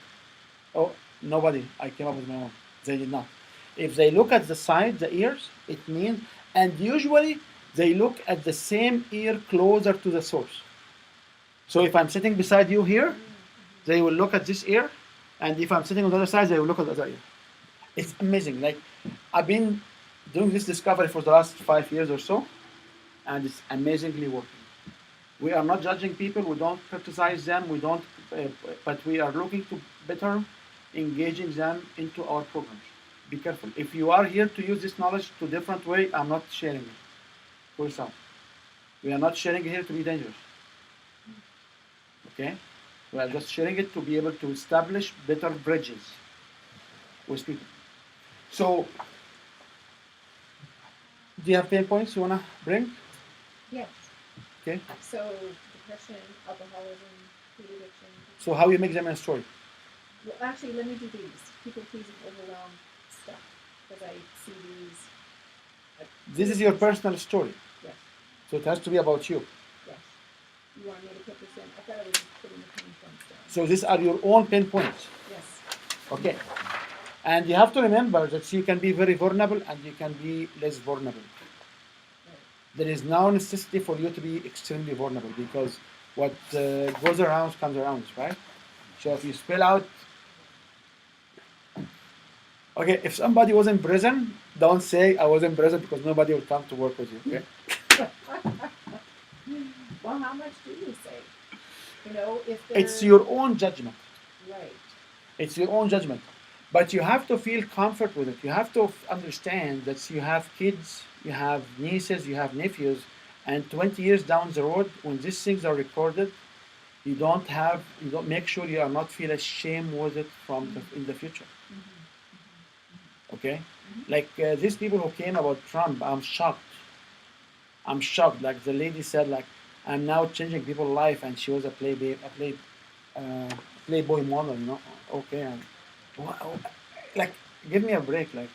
"Oh, nobody. I came up with my own." They did not. If they look at the side, the ears, it means, and usually they look at the same ear closer to the source. So if I'm sitting beside you here, they will look at this ear, and if I'm sitting on the other side, they will look at the other ear. It's amazing. Like I've been doing this discovery for the last 5 years or so, and it's amazingly working. We are not judging people. We don't criticize them. We don't, but we are looking to better engaging them into our programs. Be careful. If you are here to use this knowledge to different way, I'm not sharing it for yourself. We are not sharing it here to be dangerous. Okay? We are just sharing it to be able to establish better bridges with people. So, do you have pain points you wanna bring? Yes. Okay. So depression, alcoholism, food addiction. So how you make them in a story? Well, actually, let me do these. People pleasing, overwhelmed stuff, because I see these. This is your personal story. Yes. So it has to be about you. Yes. You want me to put this in? I thought I was just putting the pain points down. So these are your own pain points. Yes. Okay. And you have to remember that you can be very vulnerable and you can be less vulnerable. There is no necessity for you to be extremely vulnerable because what goes around comes around, right? So if you spill out, okay, if somebody was in prison, don't say I was in prison because nobody will come to work with you. Okay? Well, how much do you say? You know, if they're It's your own judgment. right. It's your own judgment. But you have to feel comfort with it. You have to understand that you have kids, you have nieces, you have nephews, and 20 years down the road, when these things are recorded, you don't make sure you are not feel ashamed with it in the future. Okay? Like these people who came about Trump, I'm shocked. I'm shocked. Like the lady said, like, I'm now changing people's life, and she was a Playboy model, you know? Okay. And, like, give me a break. Like,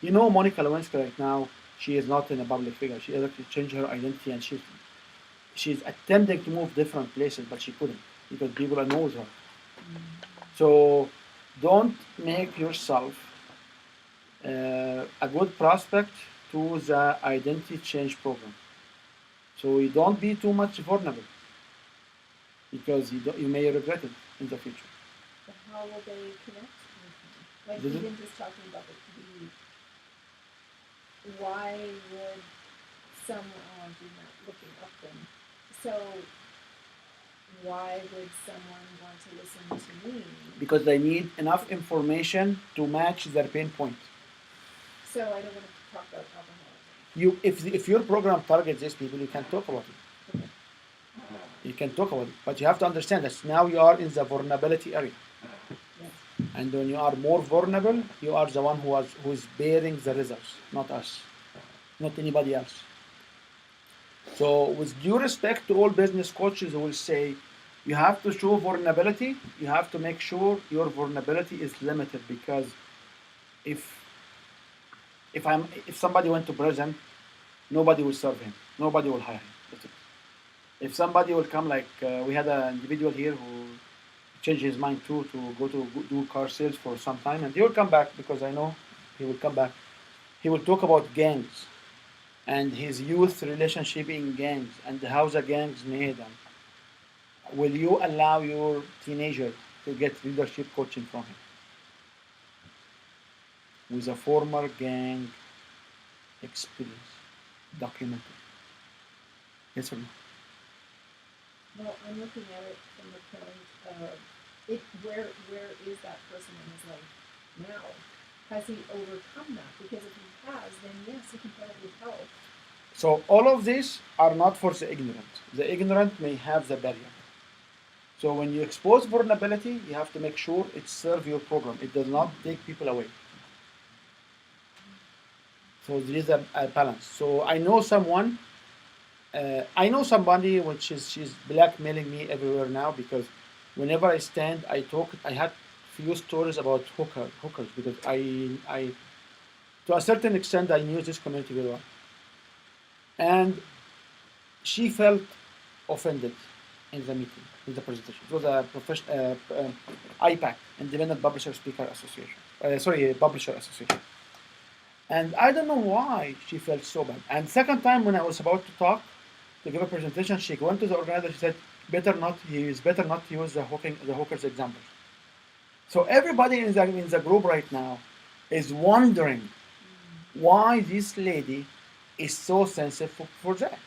Monica Lewinsky right now, she is not in a public figure. She has to change her identity, and she's attempting to move different places, but she couldn't because people knows her. So don't make yourself a good prospect to the identity change program. So you don't be too much vulnerable because you may regret it in the future. But how will they connect with me? Like Does it- even just talking about the why would someone do not looking up them? So why would someone want to listen to me? Because they need enough information to match their pain point. So I don't want to talk about alcoholism. If your program targets these people, you can talk about it. Okay. You can talk about it, but you have to understand that now you are in the vulnerability area. Yes. And when you are more vulnerable, you are the one who is bearing the results, not us, not anybody else. So with due respect to all business coaches who will say, you have to show vulnerability, you have to make sure your vulnerability is limited because if somebody went to prison, nobody will serve him. Nobody will hire him. That's it. If somebody will come, like we had an individual here who changed his mind too to go to do car sales for some time, and he will come back because I know he will come back. He will talk about gangs and his youth relationship in gangs and how the gangs made them. Will you allow your teenager to get leadership coaching from him? With a former gang experience, documented. Yes or no? Well, I'm looking at it from the point of where is that person in his life now? Has he overcome that? Because if he has, then yes, he can probably help. So all of these are not for the ignorant. The ignorant may have the barrier. So when you expose vulnerability, you have to make sure it serves your program. It does not take people away. So there is a balance. So I know someone. I know somebody which is she's blackmailing me everywhere now because whenever I stand, I talk. I had few stories about hookers because I to a certain extent I knew this community very well, and she felt offended in the meeting, in the presentation. It was a professional IPAC, Independent Publisher Speaker Association. Publisher Association. And I don't know why she felt so bad. And second time when I was about to talk, to give a presentation, she went to the organizer. She said, better not use the hookers example. So everybody in the group right now is wondering why this lady is so sensitive for that.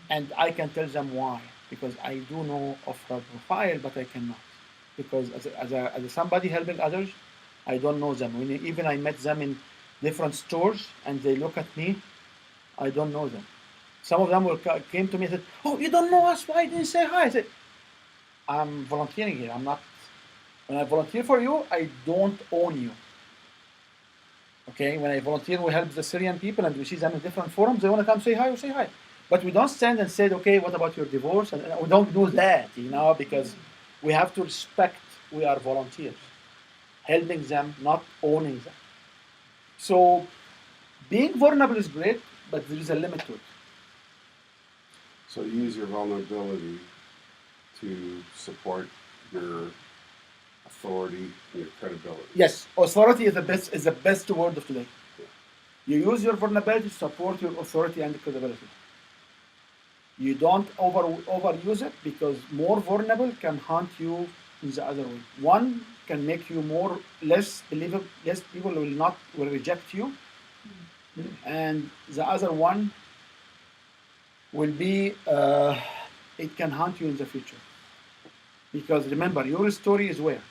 And I can tell them why, because I do know of her profile, but I cannot. Because as somebody helping others, I don't know them. Even I met them in different stores and they look at me, I don't know them. Some of them came to me and said, oh, you don't know us, why didn't you say hi? I said, I'm volunteering here, I'm not, when I volunteer for you, I don't own you. Okay, when I volunteer, we help the Syrian people and we see them in different forums, they want to come say hi, we say hi. But we don't stand and say, okay, what about your divorce? And we don't do that, because we have to respect we are volunteers, helping them, not owning them. So being vulnerable is great, but there is a limit to it. So use your vulnerability to support your authority and your credibility. Yes, authority is the best word of today. You use your vulnerability to support your authority and credibility. You don't overuse it because more vulnerable can haunt you in the other way. One can make you less believable, less people will reject you, and the other one will be it can haunt you in the future. Because remember, your story is where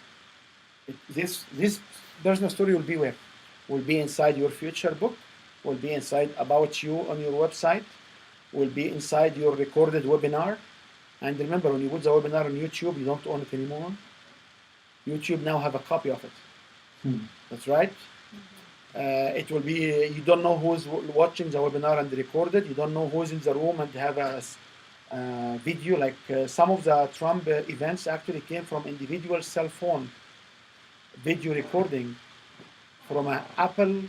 this personal story will be where will be inside your future book, will be inside about you on your website, will be inside your recorded webinar. And remember, when you put the webinar on YouTube, you don't own it anymore. YouTube now have a copy of it. That's right. It will be, you don't know who's watching the webinar and recorded. You don't know who's in the room and have a video. Like some of the Trump events actually came from individual cell phone video recording from an Apple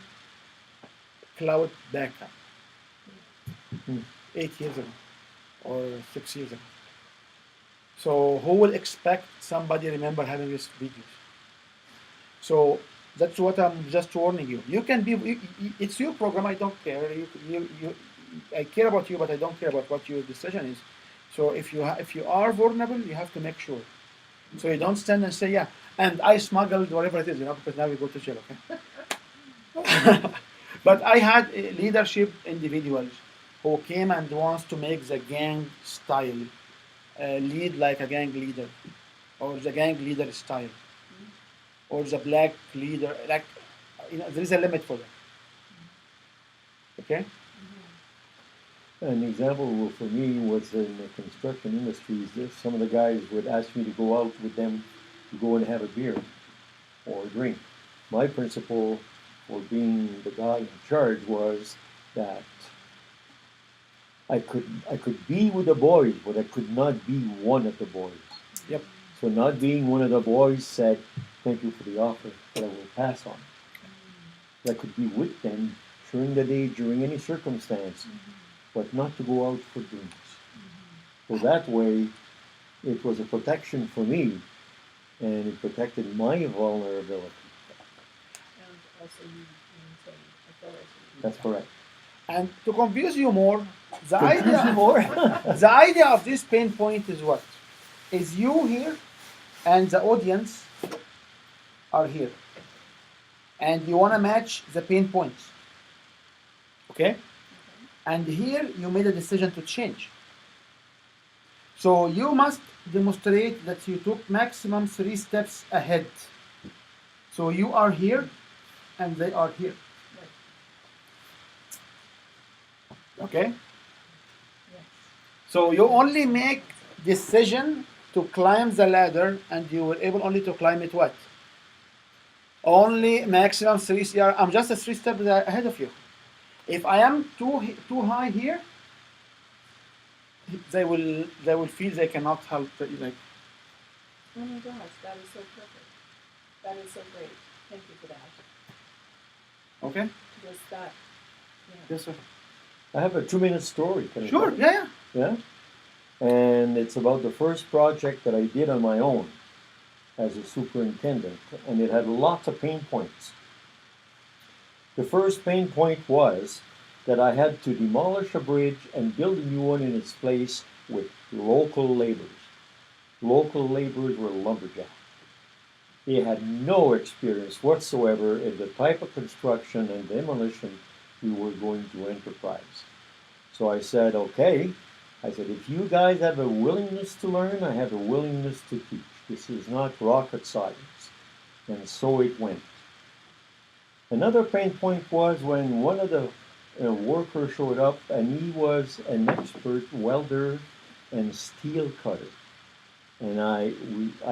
cloud backup 8 years ago or 6 years ago. So who will expect somebody remember having these videos? So that's what I'm just warning you. You can be, it's your program, I don't care. I care about you, but I don't care about what your decision is. So if you are vulnerable, you have to make sure. So you don't stand and say, yeah, and I smuggled whatever it is, because now we go to jail, okay? But I had leadership individuals who came and wants to make the gang style lead like a gang leader, or the gang leader style, or the black leader. Like, there is a limit for that. Okay. An example for me was in the construction industries. Some of the guys would ask me to go out with them to go and have a beer or a drink. My principle for being the guy in charge was that I could be with the boys, but I could not be one of the boys. Yep. So not being one of the boys said, thank you for the offer, but I will pass on. I could be with them during the day, during any circumstance, but not to go out for drinks. So that way, it was a protection for me, and it protected my vulnerability. And also you maintain authority. That's correct. And to confuse you more, the Confuse you idea more? the idea of this pain point is what? Is you here and the audience are here. And you want to match the pain points. Okay? And here you made a decision to change. So you must demonstrate that you took maximum 3 steps ahead. So you are here and they are here. Okay? Yes. So you only make decision to climb the ladder and you were able only to climb it what? Only maximum 3 steps. I'm just a 3 steps ahead of you. If I am too high here, they will feel they cannot help. Like, Oh my gosh, that is so perfect. That is so great. Thank you for that. okay, Just that, yeah. yes sir. I have a 2-minute story. Can I Sure, tell? yeah. Yeah? And it's about the first project that I did on my own as a superintendent, and it had lots of pain points. The first pain point was that I had to demolish a bridge and build a new one in its place with local laborers. Local laborers were lumberjacks. They had no experience whatsoever in the type of construction and demolition we were going to enterprise. So I said, okay, I said, if you guys have a willingness to learn, I have a willingness to teach. This is not rocket science. And so it went. Another pain point was when one of the workers showed up and he was an expert welder and steel cutter. And I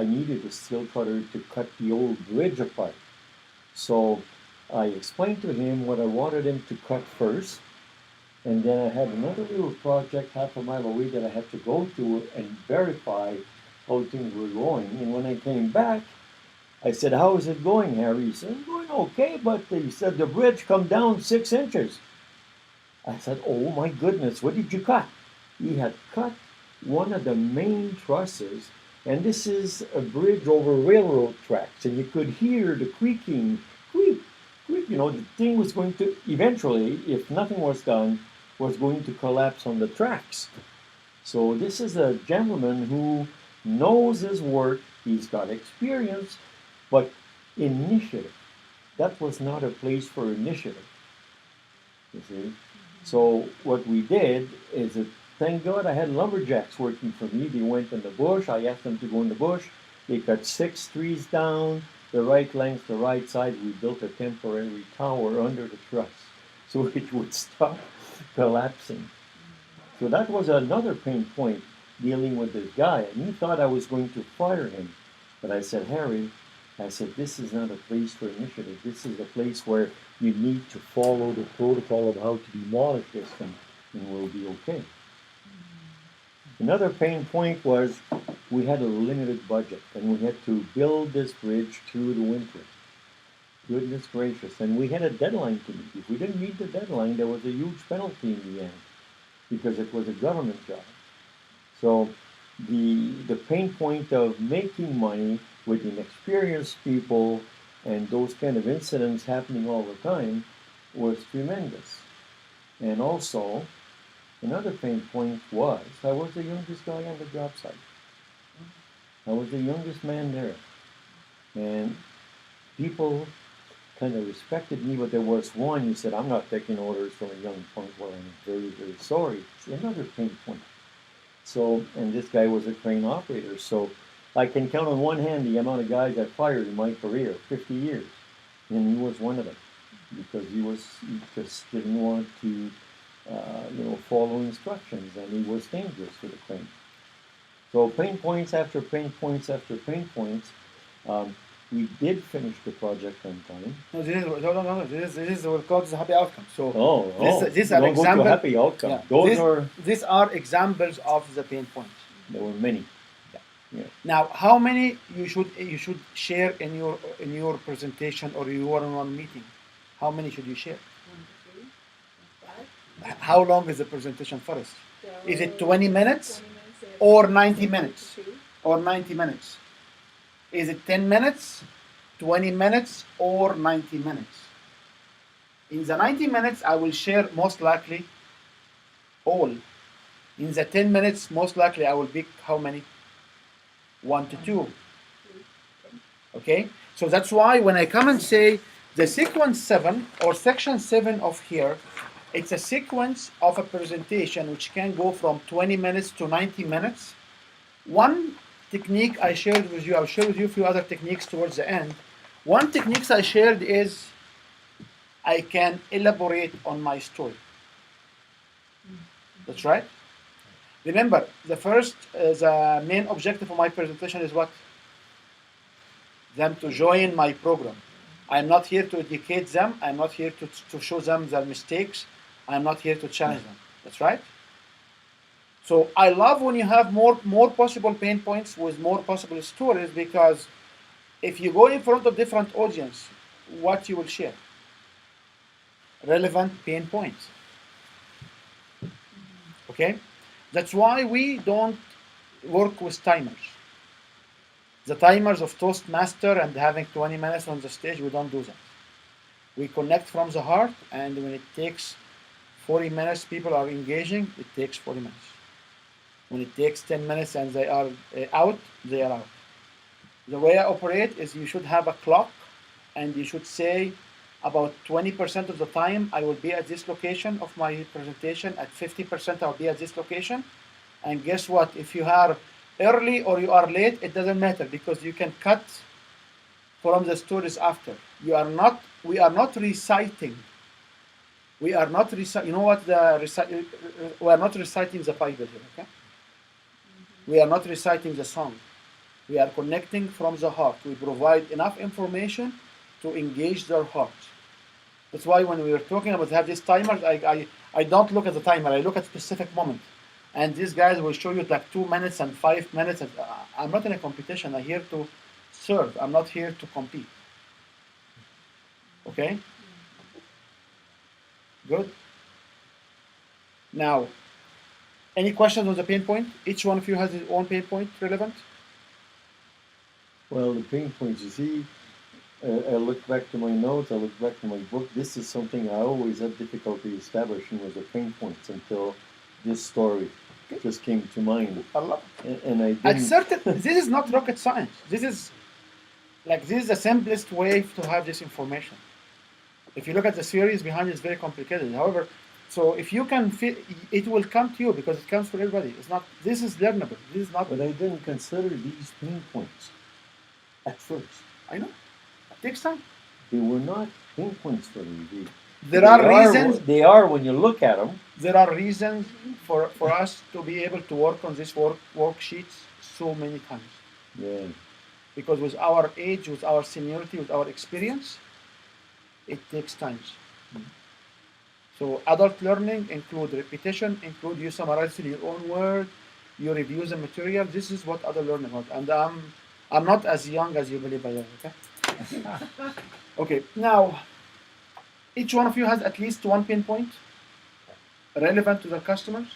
needed a steel cutter to cut the old bridge apart. So I explained to him what I wanted him to cut first. And then I had another little project half a mile away that I had to go to and verify how things were going. And when I came back, I said, how is it going, Harry? He said, it's going okay, but he said the bridge come down 6 inches. I said, oh my goodness, what did you cut? He had cut one of the main trusses, and this is a bridge over railroad tracks, and you could hear the creaking, creak, creak. You know, the thing was going to, eventually, if nothing was done, was going to collapse on the tracks. So this is a gentleman who knows his work, he's got experience, but initiative. That was not a place for initiative. You see? So what we did is that, thank God I had lumberjacks working for me. They went in the bush. I asked them to go in the bush. They cut 6 trees down, the right length, the right size. We built a temporary tower under the truss so it would stop collapsing. So that was another pain point dealing with this guy. And he thought I was going to fire him. But I said, Harry, I said, this is not a place for initiative. This is a place where you need to follow the protocol of how to demolish this thing, and we'll be okay. Another pain point was we had a limited budget, and we had to build this bridge through the winter. Goodness gracious. And we had a deadline to meet. If we didn't meet the deadline, there was a huge penalty in the end, because it was a government job. So the pain point of making money with inexperienced people and those kind of incidents happening all the time was tremendous. And also, another pain point was I was the youngest guy on the job site. I was the youngest man there. And people kind of respected me, but there was one who said, I'm not taking orders from a young punk. Well, I'm very, very sorry. It's another pain point. So, and this guy was a crane operator. So I can count on one hand the amount of guys I fired in my career, 50 years. And he was one of them, because he just didn't want to, follow instructions, and he was dangerous with the crane. So pain points after pain points after pain points. We did finish the project on time. No, this is what called the happy outcome. So this don't are go to example. a happy outcome. Yeah. These are examples of the pain points. There were many. Now, how many you should share in your presentation or your one-on-one meeting? How many should you share? 1 to 3, 5. How long is the presentation first? Is it 20 minutes 20 minutes, or 90 7 minutes? to 2. Or 90 minutes? Is it 10 minutes, 20 minutes, or 90 minutes? In the 90 minutes, I will share most likely all. In the 10 minutes, most likely I will pick how many? 1 to 2. Okay? So that's why when I come and say the sequence 7 or section 7 of here, it's a sequence of a presentation which can go from 20 minutes to 90 minutes. One technique I shared with you, I'll share with you a few other techniques towards the end. One technique I shared is I can elaborate on my story. That's right. Remember, the main objective of my presentation is what? Them to join my program. I'm not here to educate them. I'm not here to show them their mistakes. I'm not here to challenge them. That's right. So I love when you have more possible pain points with more possible stories, because if you go in front of different audience, what you will share? Relevant pain points. Okay? That's why we don't work with timers. The timers of Toastmaster and having 20 minutes on the stage, we don't do that. We connect from the heart, and when it takes 40 minutes, people are engaging, it takes 40 minutes. When it takes 10 minutes and they are out, they are out. The way I operate is you should have a clock, and you should say about 20% of the time I will be at this location of my presentation, at 50% I'll be at this location. And guess what? If you are early or you are late, it doesn't matter, because you can cut from the stories after. We are not reciting. We are not reciting. You know what we are not reciting the Bible here, okay? We are not reciting the song. We are connecting from the heart. We provide enough information to engage their heart. That's why when we were talking about have these timers, I don't look at the timer. I look at specific moment. And these guys will show you like 2 minutes and 5 minutes. I'm not in a competition. I'm here to serve. I'm not here to compete. Okay? Good. Now, any questions on the pain point? Each one of you has his own pain point relevant? Well, the pain points, you see, I look back to my notes, I look back to my book. This is something I always had difficulty establishing, was the pain points, until this story just came to mind. I love it. And I didn't... this is not rocket science. This is the simplest way to have this information. If you look at the theories behind it, it's very complicated. However, so if you can fit, it will come to you, because it comes for everybody. It's not. This is learnable. This is not. But I didn't consider these pain points at first. I know. It takes time. They were not pain points for me. There are reasons. They are when you look at them. There are reasons for us to be able to work on these worksheets so many times. Yeah. Because with our age, with our seniority, with our experience, it takes time. So adult learning include repetition, include you summarize in your own word, you review the material. This is what adult learning is. And I'm not as young as you believe I am, okay? Okay, now, each one of you has at least one pain point relevant to the customers.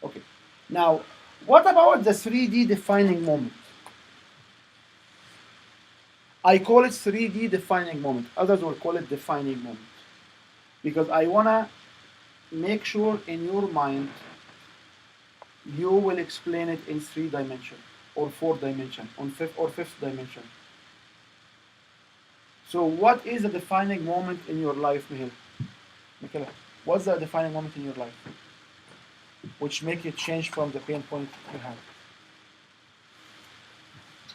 Okay, now, what about the 3D defining moment? I call it 3D defining moment. Others will call it defining moment. Because I want to make sure in your mind you will explain it in 3 dimensions or 4 dimensions, on 5th dimension. So what is the defining moment in your life, Michaela? What's the defining moment in your life which make you change from the pain point you have?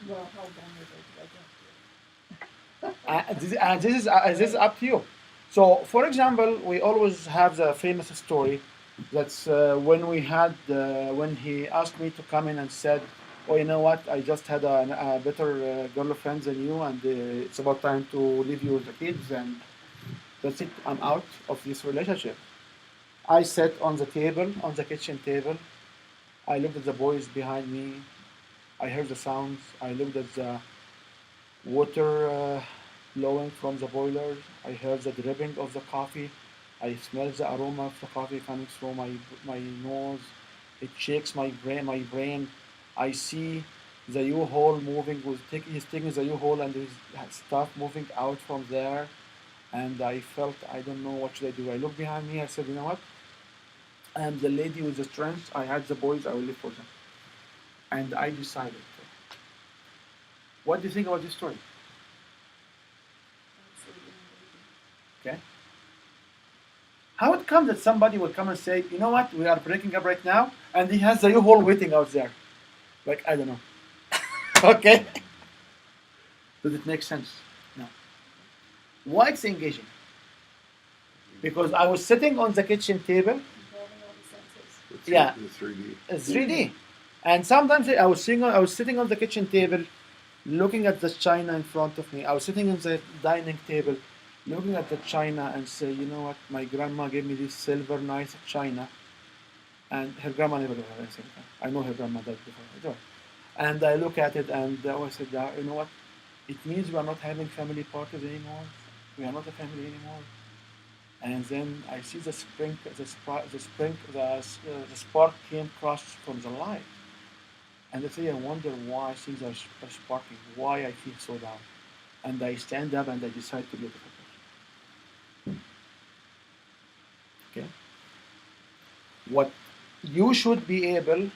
Well, how vulnerable did I get? This is up to you. So, for example, we always have the famous story. That's when he asked me to come in and said, "Oh, you know what? I just had a better girlfriend than you, and it's about time to leave you with the kids, and that's it. I'm out of this relationship." I sat on the table, on the kitchen table. I looked at the boys behind me. I heard the sounds. I looked at the water flowing from the boilers. I heard the dripping of the coffee. I smell the aroma of the coffee coming through my nose. It shakes my brain. I see the U-Haul moving. He's taking the U-Haul and his stuff moving out from there. And I felt, I don't know what should I do. I looked behind me. I said, you know what? I am the lady with the strength. I had the boys. I will live for them. And I decided. What do you think about this story? Okay. How it comes that somebody will come and say, you know what, we are breaking up right now, and he has the U-Haul waiting out there. Like, I don't know. Okay? Does it make sense? No. Why it's engaging? Because I was sitting on the kitchen table. Involving all the senses. Yeah. The 3D. It's 3D. And sometimes I was sitting on the kitchen table, looking at the china in front of me. I was sitting on the dining table, looking at the china and say, you know what, my grandma gave me this silver nice china. And her grandma never did anything. I know her grandma died before. And I look at it and I said, you know what, it means we are not having family parties anymore. We are not a family anymore. And then I see the spark came across from the light. And I say, I wonder why things are sparking, why I feel so down. And I stand up and I decide to be a different person. Okay? What you should be able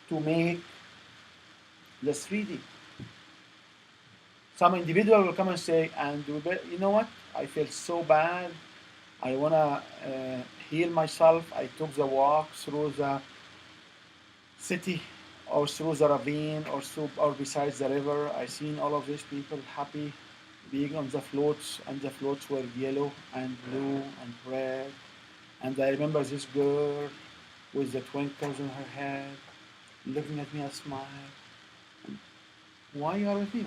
to make the 3D. Some individual will come and say, and you know what? I feel so bad. I want to heal myself. I took the walk through the city or through the ravine or besides the river. I seen all of these people happy being on the floats, and the floats were yellow and blue and red. And I remember this girl with the twinkles in her head, looking at me and smile. Why are you with me?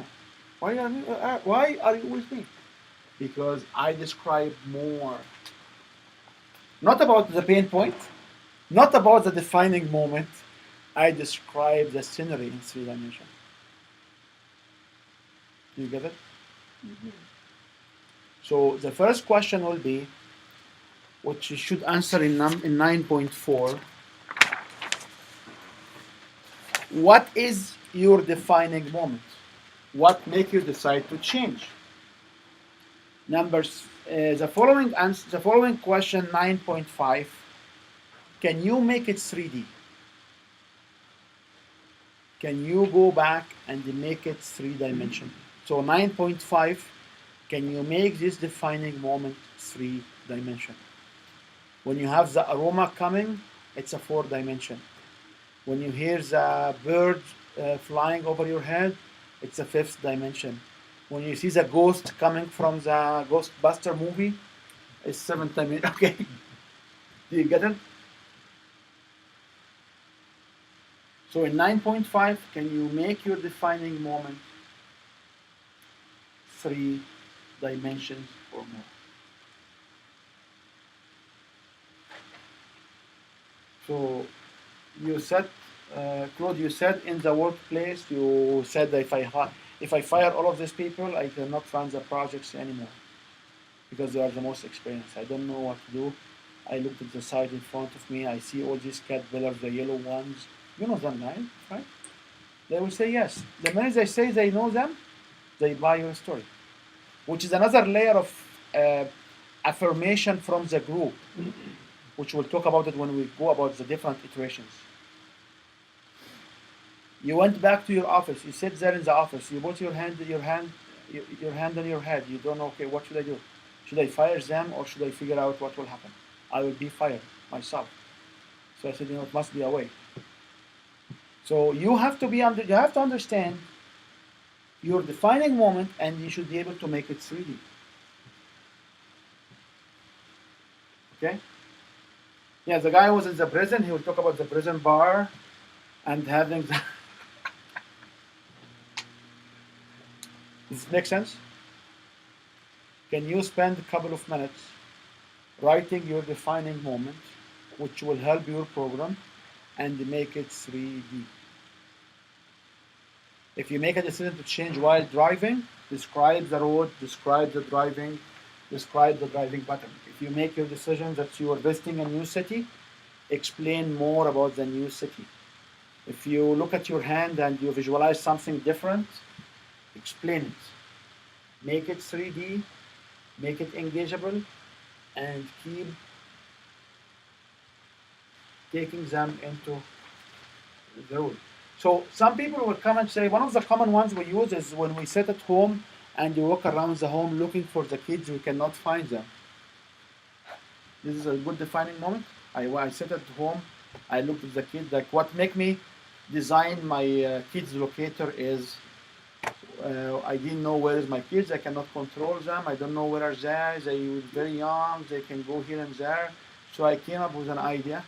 Why are you with me? Because I describe more. Not about the pain point, not about the defining moment. I describe the scenery in 3 dimensions. You get it? Mm-hmm. So the first question will be, which you should answer in 9.4. What is your defining moment? What make you decide to change? The following question 9.5. Can you make it 3D? Can you go back and make it 3-dimensional? So 9.5. Can you make this defining moment 3-dimensional? When you have the aroma coming, it's a 4-dimension. When you hear the bird flying over your head, it's a 5th dimension. When you see the ghost coming from the Ghostbuster movie, it's 7th dimension. Okay, do you get it? So in 9.5, can you make your defining moment 3 dimensions or more? So you said, Claude, you said in the workplace, you said that if I fire all of these people, I cannot run the projects anymore because they are the most experienced. I don't know what to do. I looked at the side in front of me. I see all these caterpillars, the yellow ones. You know them, right? They will say yes. The minute they say they know them, they buy your story, which is another layer of affirmation from the group, which we'll talk about it when we go about the different iterations. You went back to your office. You sit there in the office. You put your hand on your head. You don't know. Okay, what should I do? Should I fire them or should I figure out what will happen? I will be fired myself. So I said, it must be a way. So you have to understand your defining moment, and you should be able to make it 3D. Okay? Yeah, the guy who was in the prison, he will talk about the prison bar and having the Does it make sense? Can you spend a couple of minutes writing your defining moment, which will help your program, and make it 3D? If you make a decision to change while driving, describe the road, describe the driving pattern. If If you make your decision that you are visiting a new city, explain more about the new city. If you look at your hand and you visualize something different, explain it. Make it 3D, make it engageable, and keep taking them into the rule. So some people will come and say, one of the common ones we use is when we sit at home and you walk around the home looking for the kids, we cannot find them. This is a good defining moment. I sit at home, I look at the kids, like what make me design my kids locator is I didn't know where is my kids, I cannot control them, I don't know where are they, they were very young, they can go here and there. So I came up with an idea.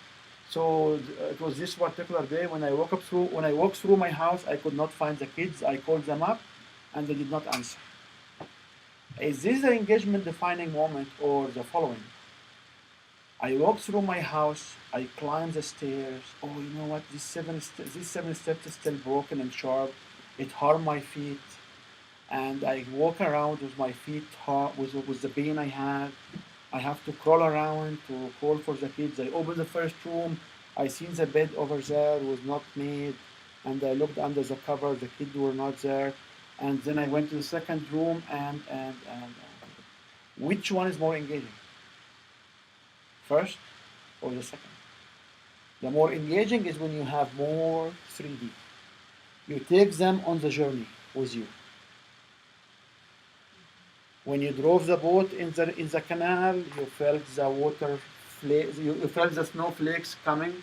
So it was this particular day when I walked through my house, I could not find the kids. I called them up, and they did not answer. Is this the engagement defining moment or the following? I walked through my house. I climbed the stairs. Oh, you know what? These seven steps is still broken and sharp. It harmed my feet, and I walk around with my feet hard with the pain I had. I have to crawl around to call for the kids. I opened the first room. I seen the bed over there was not made, and I looked under the cover. The kids were not there, and then I went to the second room. And which one is more engaging? First or the second? The more engaging is when you have more 3D. You take them on the journey with you. When you drove the boat in the canal, you felt the water you felt the snowflakes coming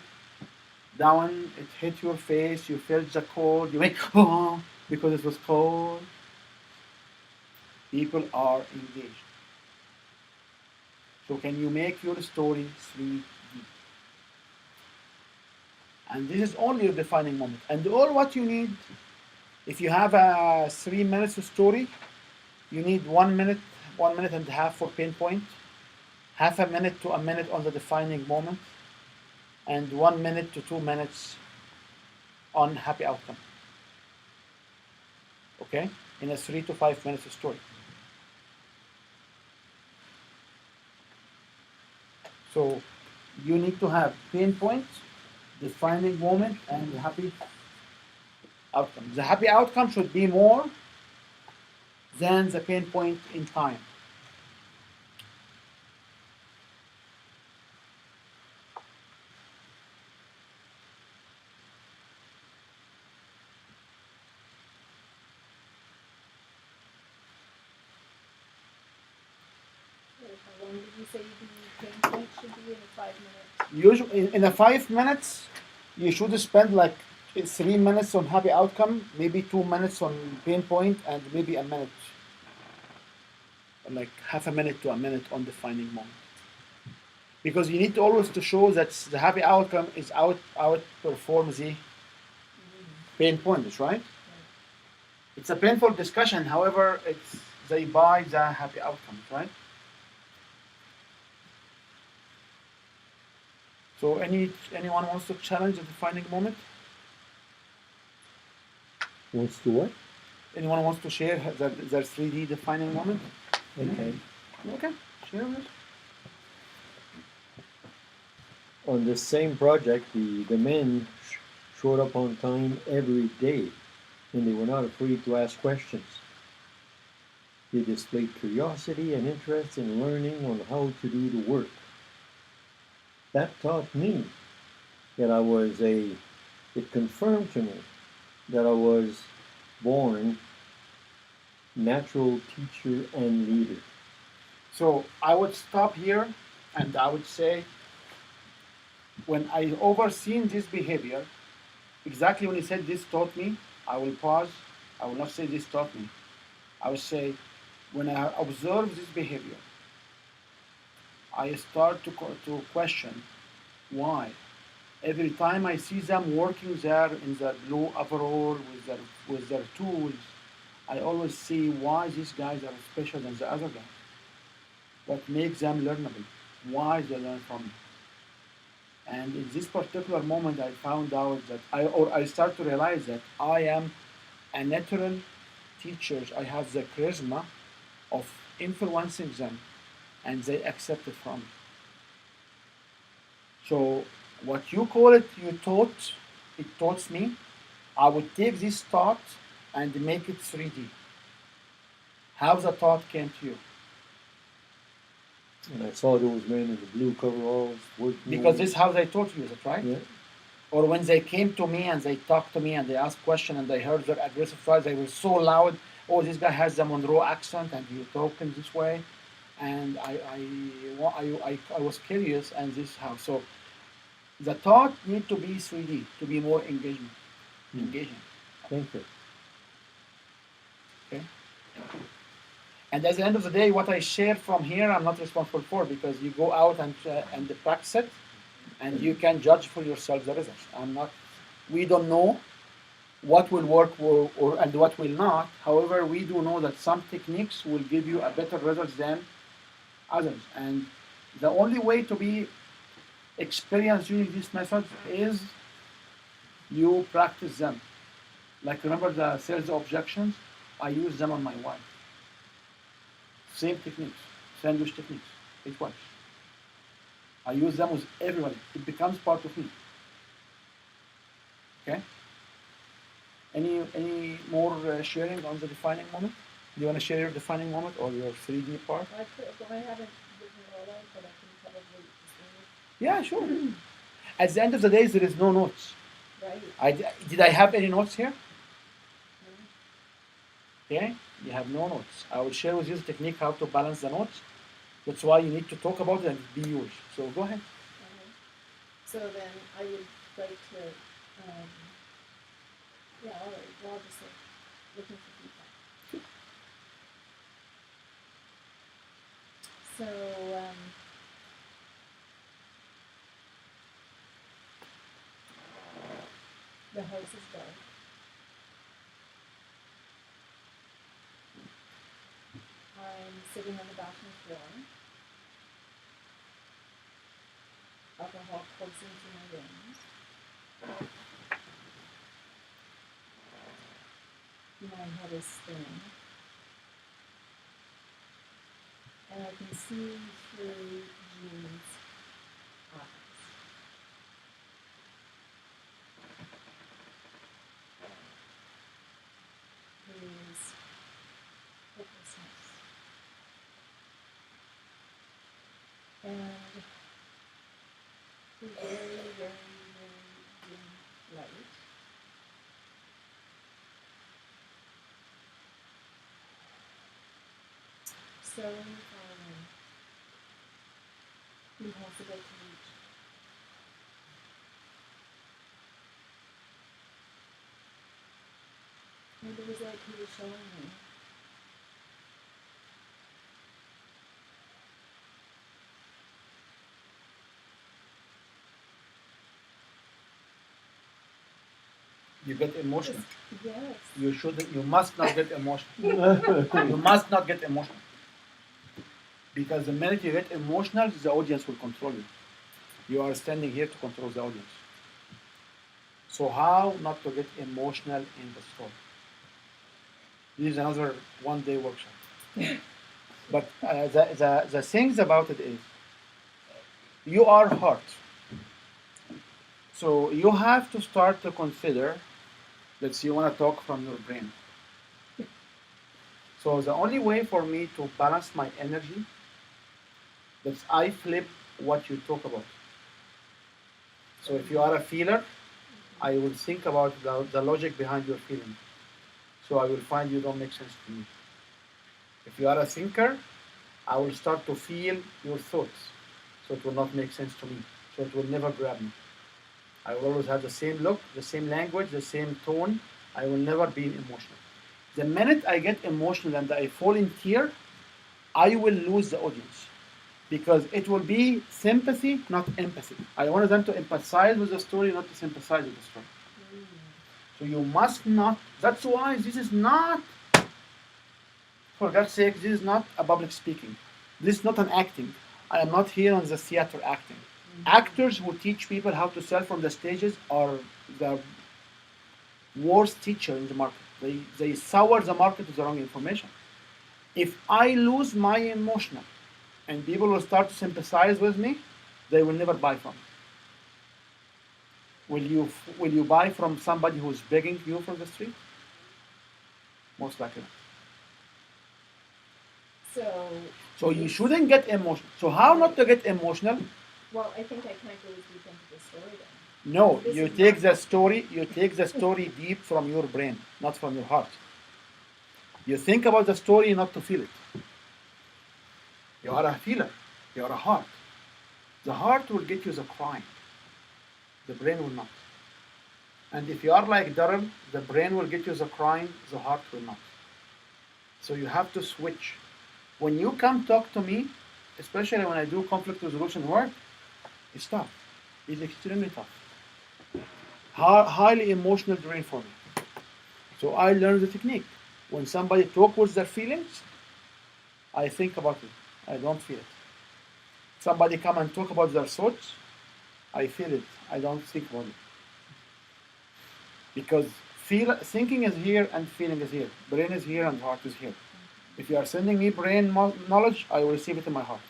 down. It hit your face. You felt the cold. You went oh because it was cold. People are engaged. So can you make your story 3D? And this is only your defining moment. And all what you need, if you have a 3 minutes story, you need 1 minute, 1 minute and a half for pinpoint, half a minute to a minute on the defining moment, and 1 minute to 2 minutes on happy outcome. Okay? In a 3 to 5 minutes story. So you need to have pinpoint, defining moment, and happy outcome. The happy outcome should be more than the pain point in time. How long did you say the pain point should be in a 5 minute? Usually, in a 5 minutes, you should spend like 3 minutes on happy outcome, maybe 2 minutes on pain point, and maybe a minute, like half a minute to a minute on defining moment. Because you need to always to show that the happy outcome is outperforms the pain point, right? It's a painful discussion. However, they buy the happy outcome, right? So anyone wants to challenge the defining moment? Wants to what? Anyone wants to share their 3D defining moment? Okay. Okay, share it. On this same project, the men showed up on time every day, and they were not afraid to ask questions. They displayed curiosity and interest in learning on how to do the work. That taught me that it confirmed to me that I was born natural teacher and leader. So I would stop here and I would say, when I overseen this behavior, exactly when he said this taught me, I will pause. I will not say this taught me. I will say, when I observe this behavior, I start to question why. Every time I see them working there in their blue overall with their tools, I always see why these guys are special than the other guys. What makes them learnable? Why they learn from me? And in this particular moment, I found out that I start to realize that I am a natural teacher. I have the charisma of influencing them and they accept it from you. So what you call it, you taught, it taught me. I would take this thought and make it 3D. How the thought came to you? And I saw those men in the blue coveralls working. Because this is how they taught you, is it right? Yeah. Or when they came to me and they talked to me and they asked questions and they heard their aggressive side, they were so loud. Oh, this guy has the Monroe accent and you talk in this way. And I was curious, and this is how. So the thought need to be 3D to be more engaging. Thank you. Okay. And at the end of the day, what I share from here, I'm not responsible for, because you go out and practice it, and you can judge for yourself the results. I'm not. We don't know what will work and what will not. However, we do know that some techniques will give you a better results than others, and the only way to be experienced using these methods is you practice them. Like, remember the sales objections? I use them on my wife. Same techniques, sandwich techniques. It works. I use them with everybody. It becomes part of me. Okay? Any more sharing on the defining moment? Do you want to share your defining moment or your 3D part? I haven't written it all out, but I can probably just Yeah, sure. At the end of the day, there is no notes. right. Did I have any notes here? Okay, you have no notes. I will share with you the technique how to balance the notes. That's why you need to talk about it and be yours. So go ahead. So then I would like to, yeah, all right, well, I'll just looking for feedback. So, the house is dark. I'm sitting on the bathroom floor. Alcohol coursing through my veins. My head is spinning. And I can see through Jean's eyes. His hopelessness. And the very, very, very dim light. So far away. Impossible to reach. And it was like he was showing me. You get emotional. Yes. You must not get emotional. You must not get emotional. Because the minute you get emotional, the audience will control you. You are standing here to control the audience. So how not to get emotional in the story? This is another one-day workshop. But the things about it is, you are hurt. So you have to start to consider that you want to talk from your brain. So the only way for me to balance my energy is I flip what you talk about. So if you are a feeler, I will think about the logic behind your feeling. So I will find you don't make sense to me. If you are a thinker, I will start to feel your thoughts. So it will not make sense to me. So it will never grab me. I will always have the same look, the same language, the same tone. I will never be emotional. The minute I get emotional and I fall in tear, I will lose the audience. Because it will be sympathy, not empathy. I wanted them to empathize with the story, not to sympathize with the story. So you must not, that's why this is not, for God's sake, this is not a public speaking. This is not an acting. I am not here on the theater acting. Actors who teach people how to sell from the stages are the worst teacher in the market. They sour the market with the wrong information. If I lose my emotional and people will start to sympathize with me, they will never buy from me. Will you buy from somebody who's begging you from the street? Most likely not. So you shouldn't get emotional. So how not to get emotional? Well, I think I can't go as deep into the story then. No, This you is take not- the story deep from your brain, not from your heart. You think about the story not to feel it. You are a feeler. You are a heart. The heart will get you the crying. The brain will not. And if you are like Darren, the brain will get you the crying, the heart will not. So you have to switch. When you come talk to me, especially when I do conflict resolution work, it's tough. It's extremely tough. Highly emotional drain for me. So I learned the technique. When somebody talks with their feelings, I think about it. I don't feel it. Somebody come and talk about their thoughts, I feel it. I don't think about it. Because thinking is here and feeling is here. Brain is here and heart is here. If you are sending me brain knowledge, I will receive it in my heart.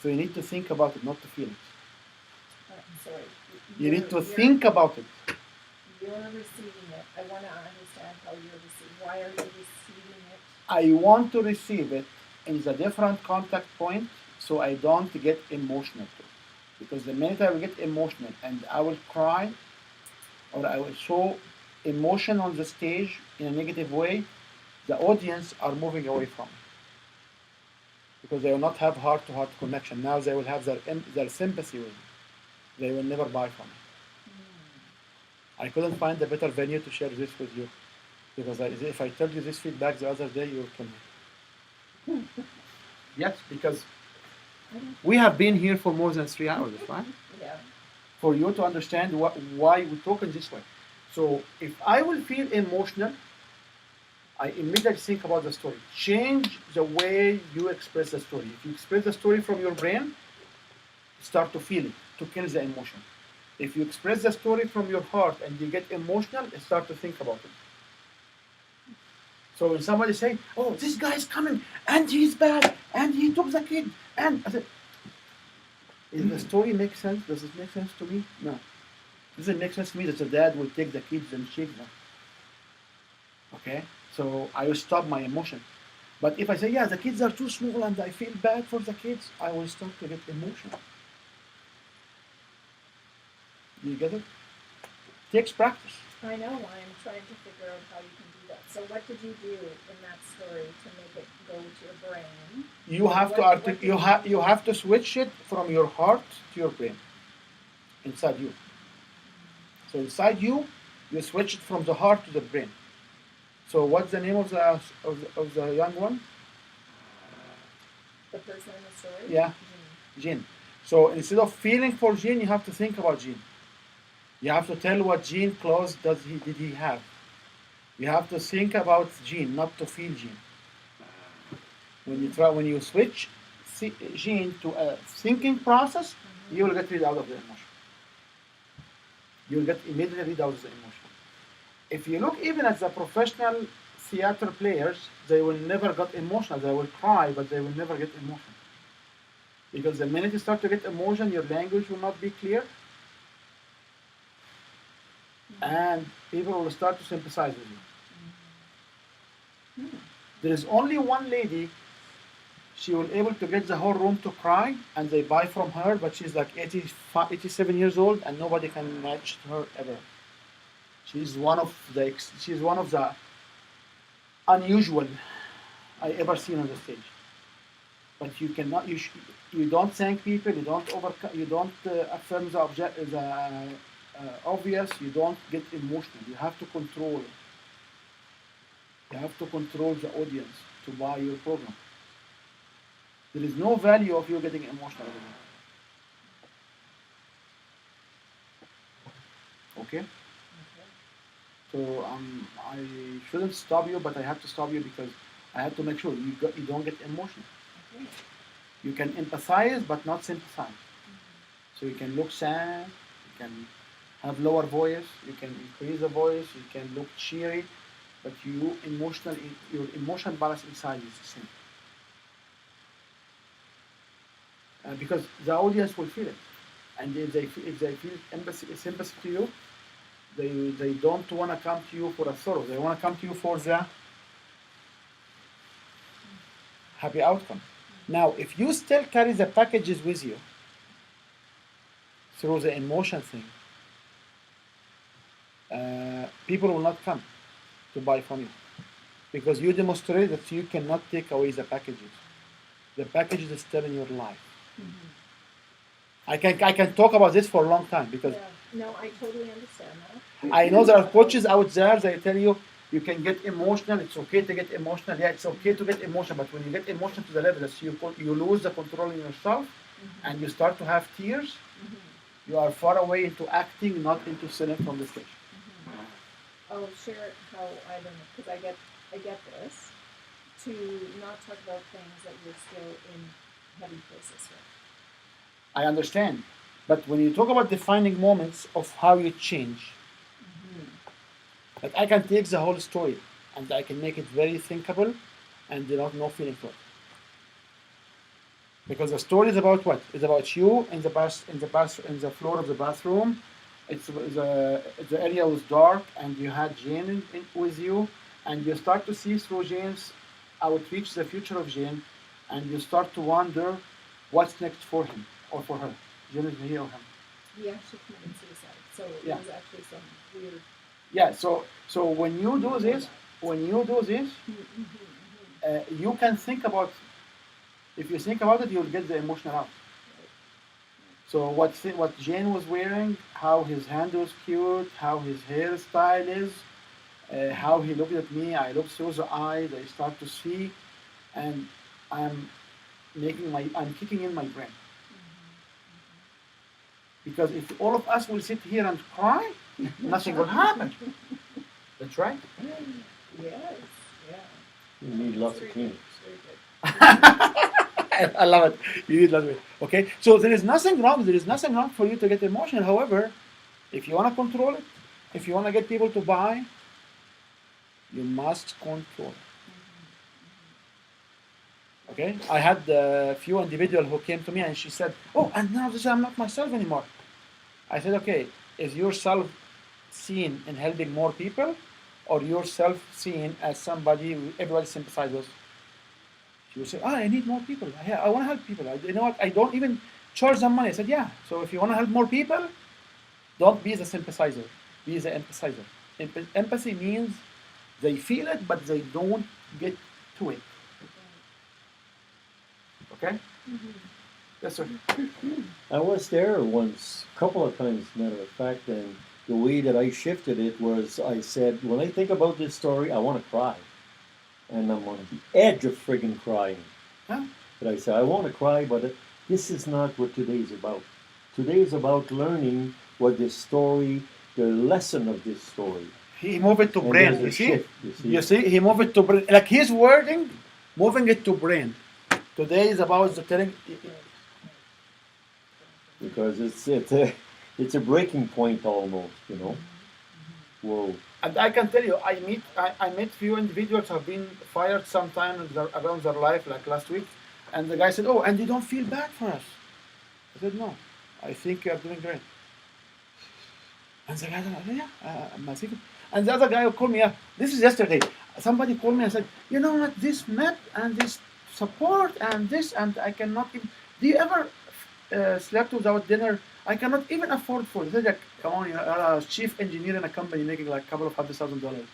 So you need to think about it, not to feel it. I'm sorry. You need to think about it. You're receiving it. I want to understand how you're receiving. Why are you receiving it? I want to receive it in the different contact point so I don't get emotional too. Because the minute I will get emotional and I will cry or I will show emotion on the stage in a negative way, the audience are moving away from me. Because they will not have heart-to-heart connection. Now they will have their sympathy with me. They will never buy from me. I couldn't find a better venue to share this with you. Because if I told you this feedback the other day, you will kill me. Yes, because we have been here for more than 3 hours, right? Yeah. For you to understand why we talk in this way. So if I will feel emotional, I immediately think about the story. Change the way you express the story. If you express the story from your brain, start to feel it, to kill the emotion. If you express the story from your heart and you get emotional, start to think about it. So when somebody say, "Oh, this guy is coming and he's bad and he took the kid," and I said, "Does the story make sense? Does it make sense to me? No. Does it make sense to me that the dad will take the kids and shake them? Okay, so I will stop my emotion. But if I say, yeah, the kids are too small and I feel bad for the kids, I will start to get emotional. Do you get it? Takes practice. I know. I'm trying to figure out how you can do that. So what did you do in that story to make it go to your brain? You have to you have to switch it from your heart to your brain. Inside you. So inside you, you switch it from the heart to the brain. So what's the name of the young one? The person in the story? Yeah. Jean. So instead of feeling for Jean, you have to think about Jean. You have to tell what Jean clothes did he have. You have to think about Jean, not to feel Jean. When you switch Jean to a thinking process, you will get rid out of the emotion. You will get immediately rid out of the emotion. If you look even at the professional theater players, they will never get emotional. They will cry, but they will never get emotion. Because the minute you start to get emotion, your language will not be clear. And people will start to sympathize with you. There is only one lady, she will able to get the whole room to cry, and they buy from her, but she's like 87 years old, and nobody can match her ever. She's one of the unusual I ever seen on the stage. But you cannot, you don't thank people, you don't affirm the obvious, you don't get emotional. You have to control it. You have to control the audience to buy your program. There is no value of you getting emotional. Okay? So I shouldn't stop you, but I have to stop you because I have to make sure you don't get emotional. Okay. You can empathize, but not sympathize. So you can look sad, you can have lower voice, you can increase the voice, you can look cheery, but your emotional balance inside is the same. because the audience will feel it, and if they feel sympathy to you, they don't want to come to you for a sorrow. They want to come to you for the happy outcome. Now, if you still carry the packages with you through the emotion thing, people will not come to buy from you because you demonstrate that you cannot take away the packages. The packages is still in your life. I can talk about this for a long time because Yeah. No, I totally understand that. I know there are coaches out there that tell you you can get emotional. It's okay to get emotional. Yeah, it's okay to get emotional, but when you get emotional to the level that you lose the control in yourself, and you start to have tears, you are far away into acting, not into selling from the stage. I'll share how I don't know because I get this to not talk about things that you're still in heavy places with. I understand, but when you talk about defining moments of how you change, like I can take the whole story and I can make it very thinkable, and there are no feeling for it. Because the story is about what? It's about you in the floor of the bathroom. It's the area was dark, and you had Jane with you, and you start to see through Jane's outreach the future of Jane, and you start to wonder what's next for him or for her. Jane is he or him. He actually committed suicide, so Yeah. it was actually some weird. Yeah. So when you do this, you can think about. If you think about it, you'll get the emotional out. So what Jane was wearing, how his hand was cute, how his hairstyle is, how he looked at me. I looked through the eyes. I start to see, and I'm kicking in my brain. Because if all of us will sit here and cry, nothing will happen. That's right. Yes, yeah. You need lots of Very cleaning. good, very good. I love it. You did love it. Okay, so there is nothing wrong. There is nothing wrong for you to get emotional. However, if you want to control it, if you want to get people to buy, you must control it. Okay, I had a few individuals who came to me and she said, "Oh, and now this I'm not myself anymore." I said, "Okay, is yourself seen in helping more people, or yourself seen as somebody everybody sympathizes?" She would say, I need more people. I want to help people. You know what? I don't even charge them money. I said, yeah. So if you want to help more people, don't be the sympathizer. Be the empathizer. Empathy means they feel it, but they don't get to it. Okay? Yes, sir. I was there once, a couple of times, matter of fact, and the way that I shifted it was I said, when I think about this story, I want to cry. And I'm on the edge of friggin' crying. Huh? But I said, I want to cry, but this is not what today's about. Today is about learning what this story, the lesson of this story. He moved it to And brain. there's a You see? shift, You see? He moved it to brain. Like his wording, moving it to brain. Today is about the telling. Because it's a breaking point almost, you know. Whoa. And I can tell you, I met few individuals who have been fired sometime around their life, like last week, and the guy said, "Oh, and you don't feel bad for us?" I said, "No, I think you are doing great." And the guy said, "Yeah, I think." And the other guy who called me, this is yesterday. Somebody called me and said, "You know what? This map and this support and this, and I cannot even. Do you ever slept without dinner? I cannot even afford food." I said, like, "Come on, you're a chief engineer in a company making like a couple of $100,000.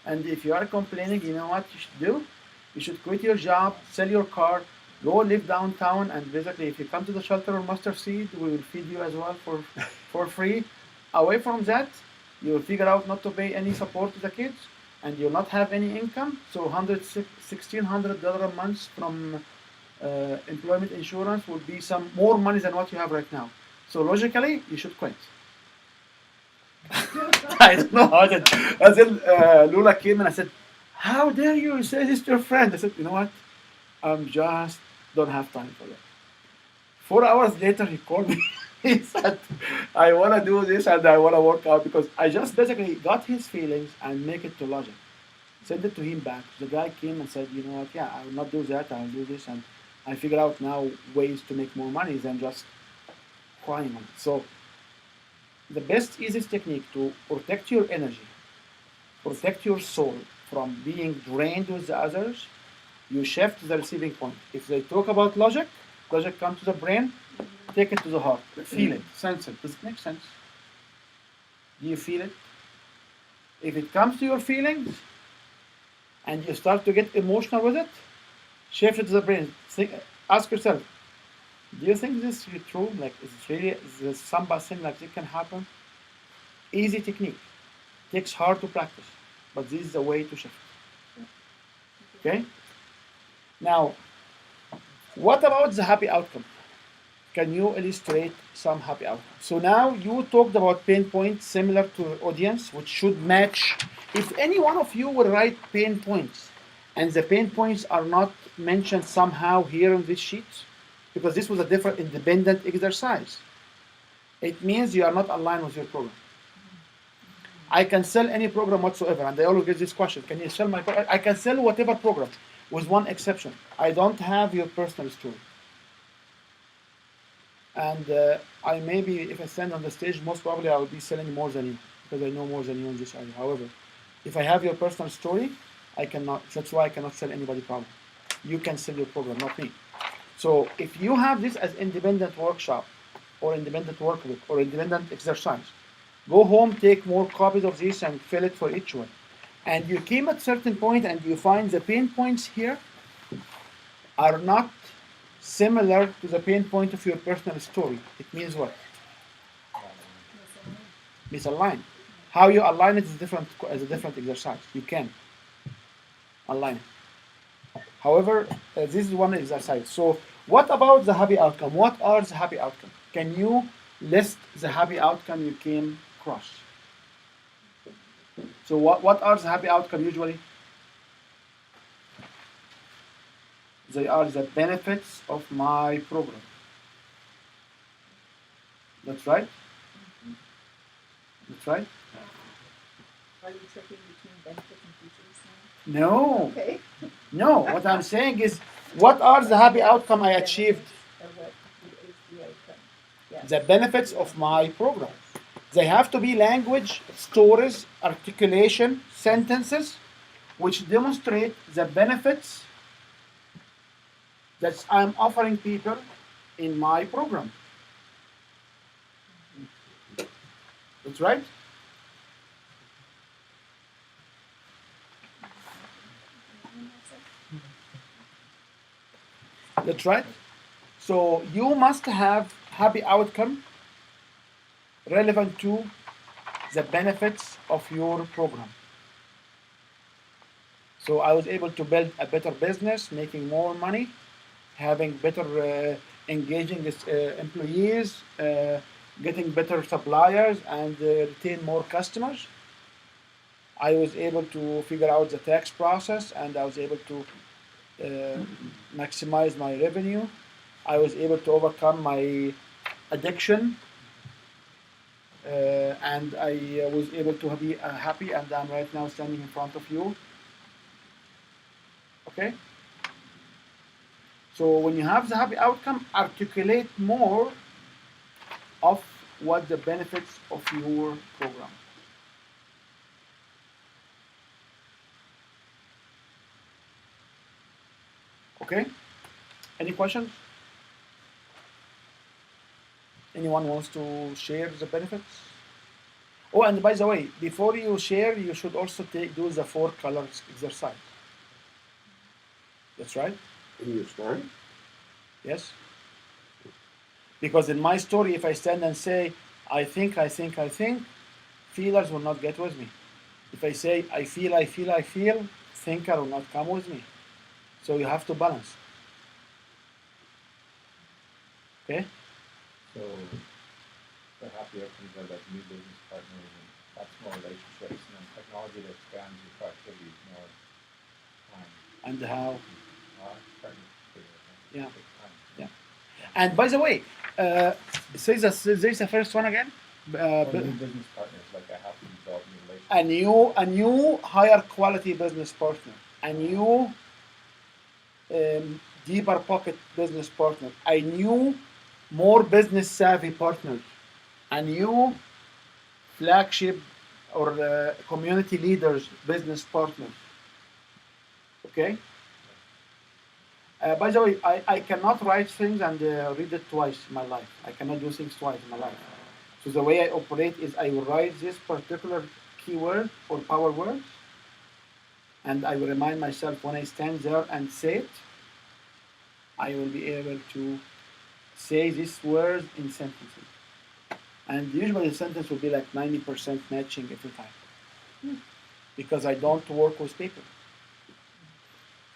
And if you are complaining, you know what you should do? You should quit your job, sell your car, go live downtown, and basically, if you come to the shelter or Mustard Seed, we will feed you as well for free. Away from that, you will figure out not to pay any support to the kids, and you'll not have any income. So $1,600 a month from employment insurance would be some more money than what you have right now. So logically, you should quit." I don't know how that. And then Lula came and I said, "How dare you say this to your friend?" I said, "You know what? I'm just don't have time for that." 4 hours later, he called me. He said, "I want to do this and I want to work out," because I just basically got his feelings and make it to logic. Send it to him back. The guy came and said, "You know what? Yeah, I will not do that. I will do this." And I figure out now ways to make more money than just crying on it. So the best, easiest technique to protect your energy, protect your soul from being drained with the others, you shift the receiving point. If they talk about logic, logic comes to the brain, take it to the heart, feel it, sense it. Does it make sense? Do you feel it? If it comes to your feelings and you start to get emotional with it, shift it to the brain. Ask yourself, do you think this is true? Like, is there something like this can happen? Easy technique. Takes hard to practice, but this is the way to shift. Okay? Now, what about the happy outcome? Can you illustrate some happy outcome? So now you talked about pain points similar to the audience, which should match. If any one of you will write pain points, and the pain points are not mentioned somehow here on this sheet, because this was a different independent exercise, it means you are not aligned with your program. I can sell any program whatsoever, and I always get this question: can you sell my program? I can sell whatever program, with one exception. I don't have your personal story. And I maybe, if I stand on the stage, most probably I will be selling more than you, because I know more than you in this area. However, if I have your personal story, I cannot. That's why I cannot sell anybody program. You can sell your program, not me. So if you have this as independent workshop, or independent workbook, or independent exercise, go home, take more copies of this, and fill it for each one. And you came at a certain point, and you find the pain points here are not similar to the pain point of your personal story. It means what? Misaligned. How you align it is different as a different exercise. You can align it. However, this is one exercise. So what about the happy outcome? What are the happy outcome? Can you list the happy outcome you came across? So what are the happy outcome usually? They are the benefits of my program. That's right? That's right? Are you tripping between benefits and features now? No. Okay. No, what I'm saying is, what are the happy outcome I achieved? Or what is the outcome? Yeah. The benefits of my program. They have to be language, stories, articulation, sentences, which demonstrate the benefits that I'm offering people in my program. That's right? That's right. So you must have happy outcome relevant to the benefits of your program. So I was able to build a better business, making more money, having better engaging employees, getting better suppliers, and retain more customers. I was able to figure out the tax process, and I was able to maximize my revenue. I was able to overcome my addiction, and I was able to be happy, and I'm right now standing in front of you. Okay? So when you have the happy outcome, articulate more of what the benefits of your program. Okay? Any questions? Anyone wants to share the benefits? Oh, and by the way, before you share, you should also do the 4 colors exercise. That's right? In your story? Yes? Because in my story, if I stand and say, I think, feelers will not get with me. If I say, I feel, thinker will not come with me. So you have to balance. Okay? So the happy outcomes are like new business partners, and that's more relationships, and then technology that expands your productivity is more time. And how? Starting to figure it out. Yeah. Takes time. Yeah. And by the way, say the first one again. Or new business partners, like I have to develop new relationships. A new higher quality business partner, a new deeper pocket business partner. I knew more business savvy partners. I knew flagship or community leaders, business partners. Okay? By the way, I cannot write things and read it twice in my life. I cannot do things twice in my life. So the way I operate is I will write this particular keyword or power words, and I will remind myself when I stand there and say it, I will be able to say these words in sentences. And usually the sentence will be like 90% matching every time. Because I don't work with people.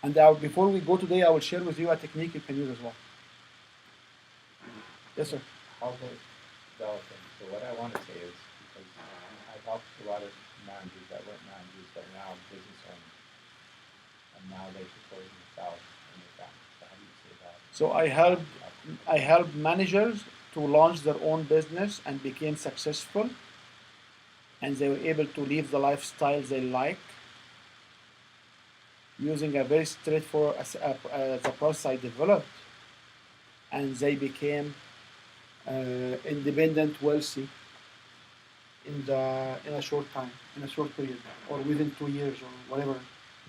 And before we go today, I will share with you a technique you can use as well. Yes, sir. How about developing? So what I want to say is, because I've helped a lot of managers that weren't managers that are now business owners, and now they're supporting themselves and their families. So how do you say that? So I helped managers to launch their own business and became successful, and they were able to live the lifestyle they like, using a very straightforward the process I developed, and they became independent, wealthy in a short time, in a short period, or within 2 years or whatever.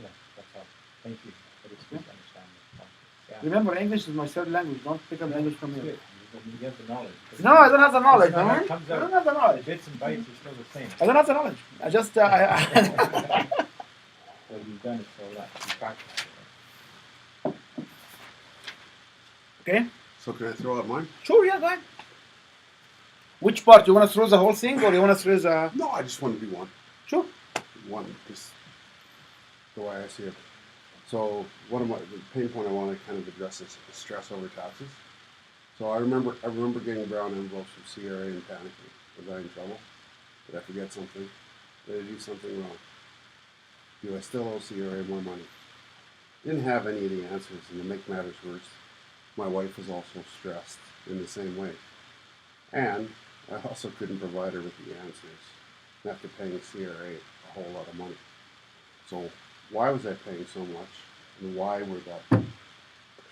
Yeah, that's all. Thank you. But it's good to understand this concept. Yeah. Remember, English is my third language. Don't pick up English from It's here. good. You get the knowledge. No, I don't have the knowledge, No, man. it comes I out. don't have the The knowledge. bits and bytes are still the same. I don't have the knowledge. I just Well, you've done it so that you practice it. okay. So can I throw out mine? Sure, yeah, go ahead. Which part? You want to throw the whole thing, or you want to throw the? No, I just want to do one. Sure. One, just the way I see it. So one of the pain point I want to kind of address is stress over taxes. So I remember getting brown envelopes from CRA and panicking. Was I in trouble? Did I forget something? Did I do something wrong? Do I still owe CRA more money? Didn't have any of the answers, and to make matters worse, my wife was also stressed in the same way. And I also couldn't provide her with the answers after paying CRA a whole lot of money. So why was I paying so much, and why were the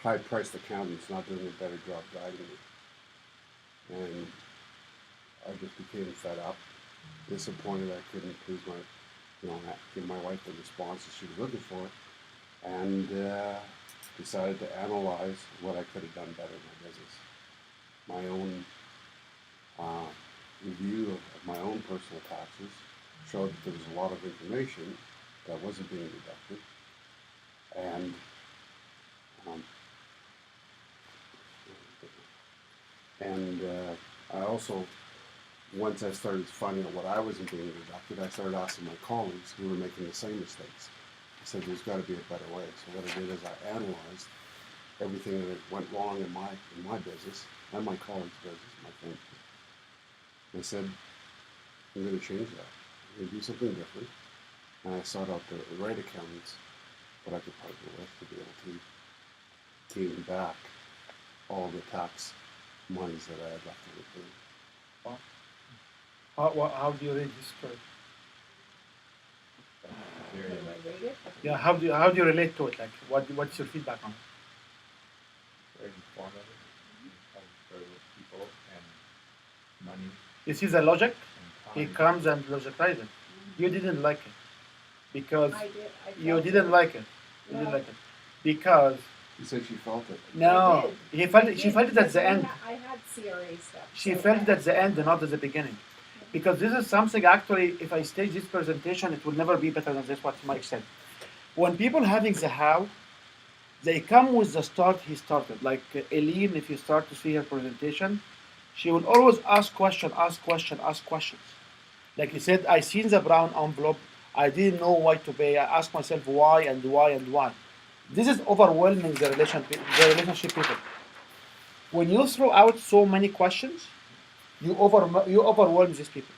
high-priced accountants not doing a better job guiding me? And I just became fed up, disappointed I couldn't please give my wife the responses she was looking for, and decided to analyze what I could have done better in my business. My own review of my own personal taxes showed that there was a lot of information that wasn't being deducted, and I also, once I started finding out what I wasn't being deducted, I started asking my colleagues who were making the same mistakes. I said, there's got to be a better way. So what I did is I analyzed everything that went wrong in my business and my colleagues' business, my friends. I said, I'm going to change that. I'm going to do something different. And I sought out the right accountants that I could partner with to be able to gain back all the tax monies that I had left in the pool. How do you rate this story? Very Can like I rate it? Yeah, how do you relate to it? Like, what's your feedback on it? very informative for people and money You see the logic? and He time. comes and logicizes it. You didn't like it because I did. I you felt didn't like it. You didn't No. like it because You said she felt it. no, I he felt I it. She did, felt it at because the I end. I had CRA stuff. She so felt it I- at the end, not at the beginning. Because this is something actually, if I stage this presentation, it will never be better than this, what Mike said. When people having the how, they come with the start he started. Like Eileen, if you start to see her presentation, she will always ask questions. Like he said, I seen the brown envelope, I didn't know what to pay, I asked myself why and why and why. This is overwhelming the relationship people. When you throw out so many questions, you overwhelm these people.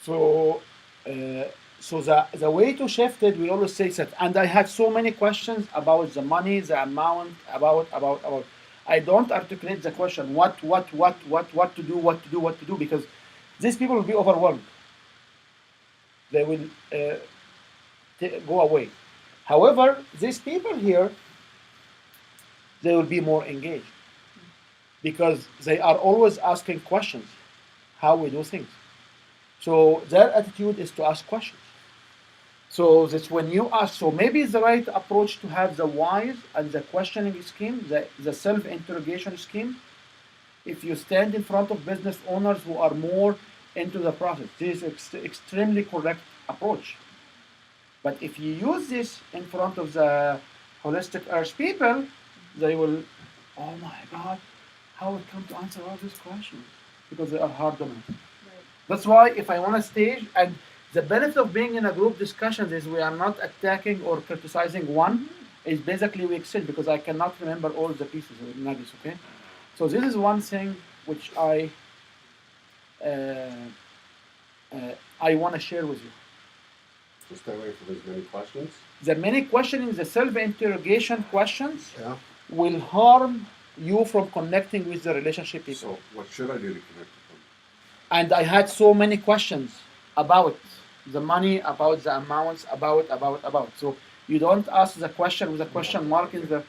So, the way to shift it, we always say that. And I had so many questions about the money, the amount, about. I don't articulate the question what to do, because these people will be overwhelmed. They will go away. However, these people here, they will be more engaged because they are always asking questions, how we do things. So their attitude is to ask questions. So that's when you ask. So maybe it's the right approach to have the whys and the questioning scheme, the self-interrogation scheme. If you stand in front of business owners who are more into the process, this is extremely correct approach. But if you use this in front of the holistic earth people, they will, oh my God, how will come to answer all these questions? Because they are hard dominant. Right. That's why if I want to stage, and the benefit of being in a group discussion is we are not attacking or criticizing one, is basically we excel because I cannot remember all the pieces of nuggets, okay? So this is one thing which I want to share with you. So stay away from as many questions. The many questioning, the self-interrogation questions Yeah. will harm you from connecting with the relationship people. So what should I do to connect with them? And I had so many questions about the money, about the amounts, about. So you don't ask the question with a question mark in the.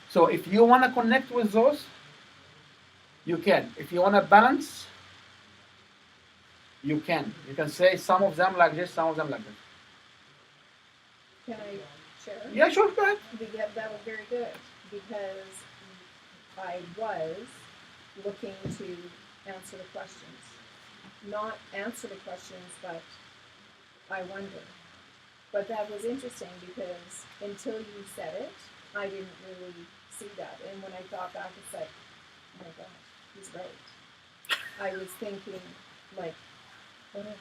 So if you want to connect with those, you can. If you want to balance, you can. You can say some of them like this, some of them like this. Can I share? Yeah, sure, go ahead. That was very good because I was looking to answer the questions. Not answer the questions, but I wonder. But that was interesting because until you said it, I didn't really see that. And when I thought back, it's like, oh my gosh, he's right. I was thinking, like, what if,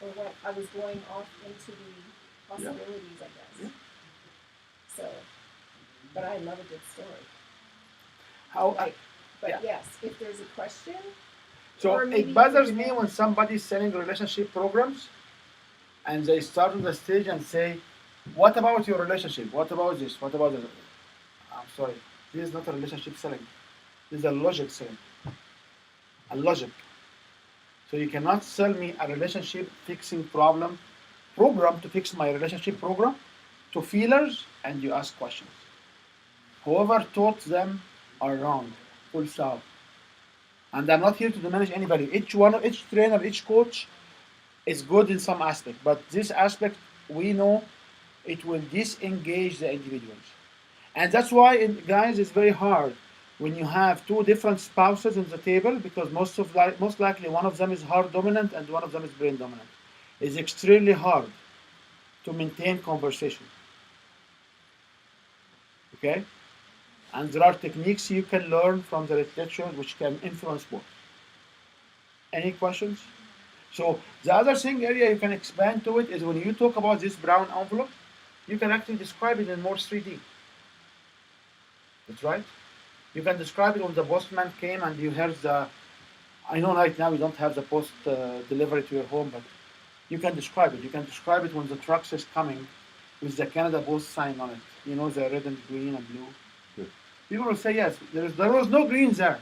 or what? I was going off into the possibilities, I guess. Yeah. So, but I love a good story. How? But yeah. yes, if there's a question, So or maybe it bothers you me can- when somebody's selling relationship programs and they start on the stage and say, what about your relationship? What about this? What about that? I'm sorry. This is not a relationship selling. This is a logic selling. A logic. So you cannot sell me a relationship fixing program to fix my relationship program to feelers and you ask questions. Whoever taught them are wrong. Full stop. And I'm not here to diminish anybody. Each trainer, each coach is good in some aspect, but this aspect we know it will disengage the individuals. And that's why, guys, it's very hard when you have two different spouses on the table because most likely one of them is heart dominant and one of them is brain dominant. It's extremely hard to maintain conversation. Okay? And there are techniques you can learn from the literature which can influence both. Any questions? So the other thing area you can expand to it is when you talk about this brown envelope, you can actually describe it in more 3D. That's right. You can describe it when the postman came and you heard the. I know right now you don't have the post delivery to your home, but you can describe it. You can describe it when the trucks is coming with the Canada Post sign on it. You know, the red and green and blue. Yeah. People will say yes. There was no green there.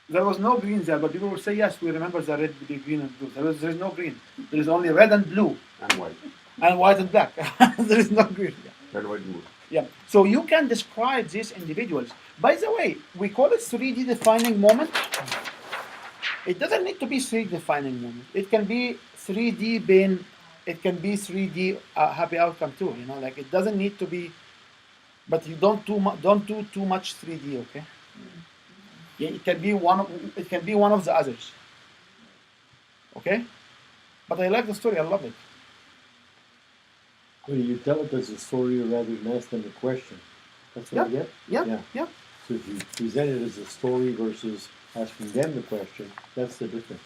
There was no green there, but people will say yes. We remember the red, the green, and blue. There is no green. There is only red and blue, And white. and white and black. There is no green. Red, white, and blue. Yeah. So you can describe these individuals. By the way, we call it 3D defining moment. It doesn't need to be 3D defining moment. It can be 3D pain. It can be 3D happy outcome too. You know, like it doesn't need to be. But you don't do too much 3D. Okay. Yeah, it can be one. It can be one of the others. Okay. But I like the story. I love it. Well, you tell it as a story rather than ask them a question. That's what I get? Yeah. Yeah. So if you present it as a story versus asking them the question, that's the difference.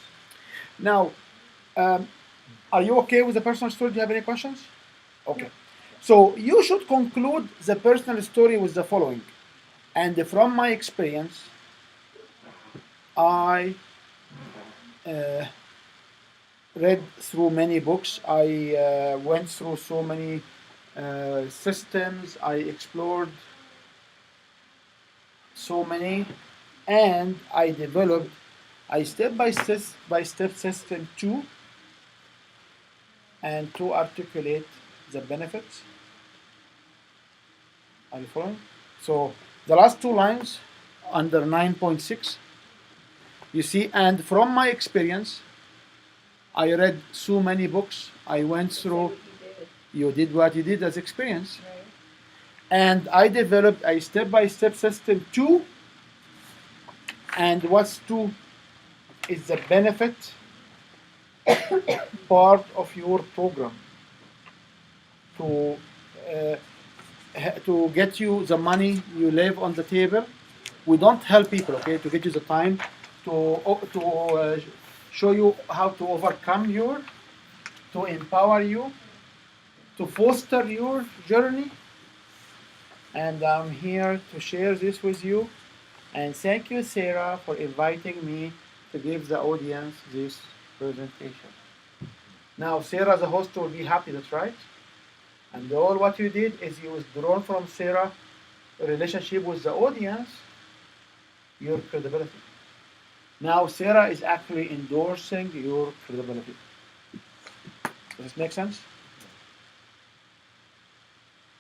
Now, are you okay with the personal story? Do you have any questions? Okay. So you should conclude the personal story with the following. And from my experience, I read through many books. I went through so many systems. I explored so many, and I developed a step-by-step system to articulate the benefits. Are you following? So the last two lines under 9.6, you see, and from my experience, I read so many books. I went through, you did what you did as experience. Right. And I developed a step-by-step system too. And what's two is the benefit part of your program to get you the money you leave on the table. We don't help people, okay, to get you the time to show you how to overcome to empower you, to foster your journey. And I'm here to share this with you. And thank you, Sarah, for inviting me to give the audience this presentation. Now, Sarah, the host, will be happy, that's right? And all what you did is you withdrawn from Sarah relationship with the audience, your credibility. Now, Sarah is actually endorsing your credibility. Does this make sense?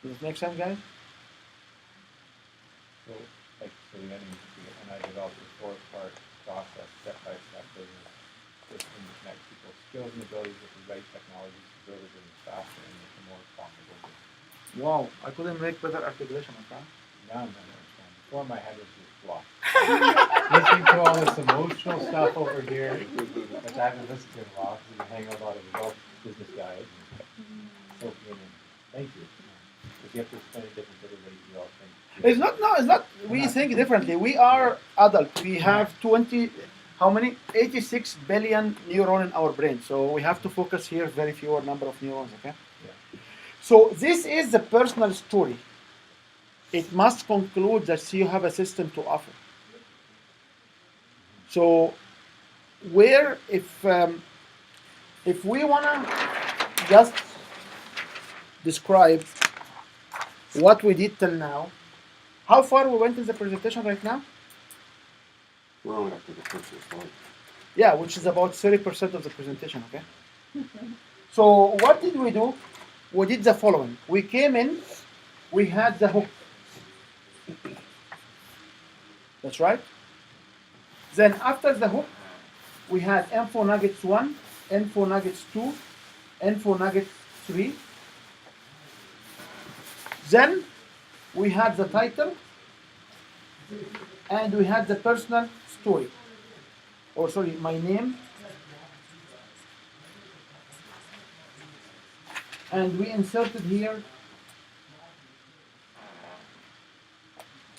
Does this make sense, guys? So, like, so the ending, and I developed a four-part process, step-by-step business system to connect people's skills and abilities with the right technologies to build a business faster and make a more profitable business. Wow, I couldn't make better articulation, my friend. Now I'm understanding. Before my head was just blocked. Listening to all this emotional stuff over here, which I haven't listened to in a while because we hang out a lot of adult business guys. So, thank you. Because you have to explain it different to everybody. You all think. It's not, we think differently. We are adults. We have 86 billion neurons in our brain. So we have to focus here very fewer number of neurons, okay? Yeah. So this is the personal story. It must conclude that you have a system to offer. So if we wanna just describe what we did till now, how far we went in the presentation right now? We're only up to the first slide. Yeah, which is about 30% of the presentation, okay? So what did we do? We did the following. We came in, we had the hook. That's right. Then after the hook, we had info nuggets 1, info nuggets 2, info nuggets 3. Then we had the title, and we had the personal story. Or sorry, my name. And we inserted here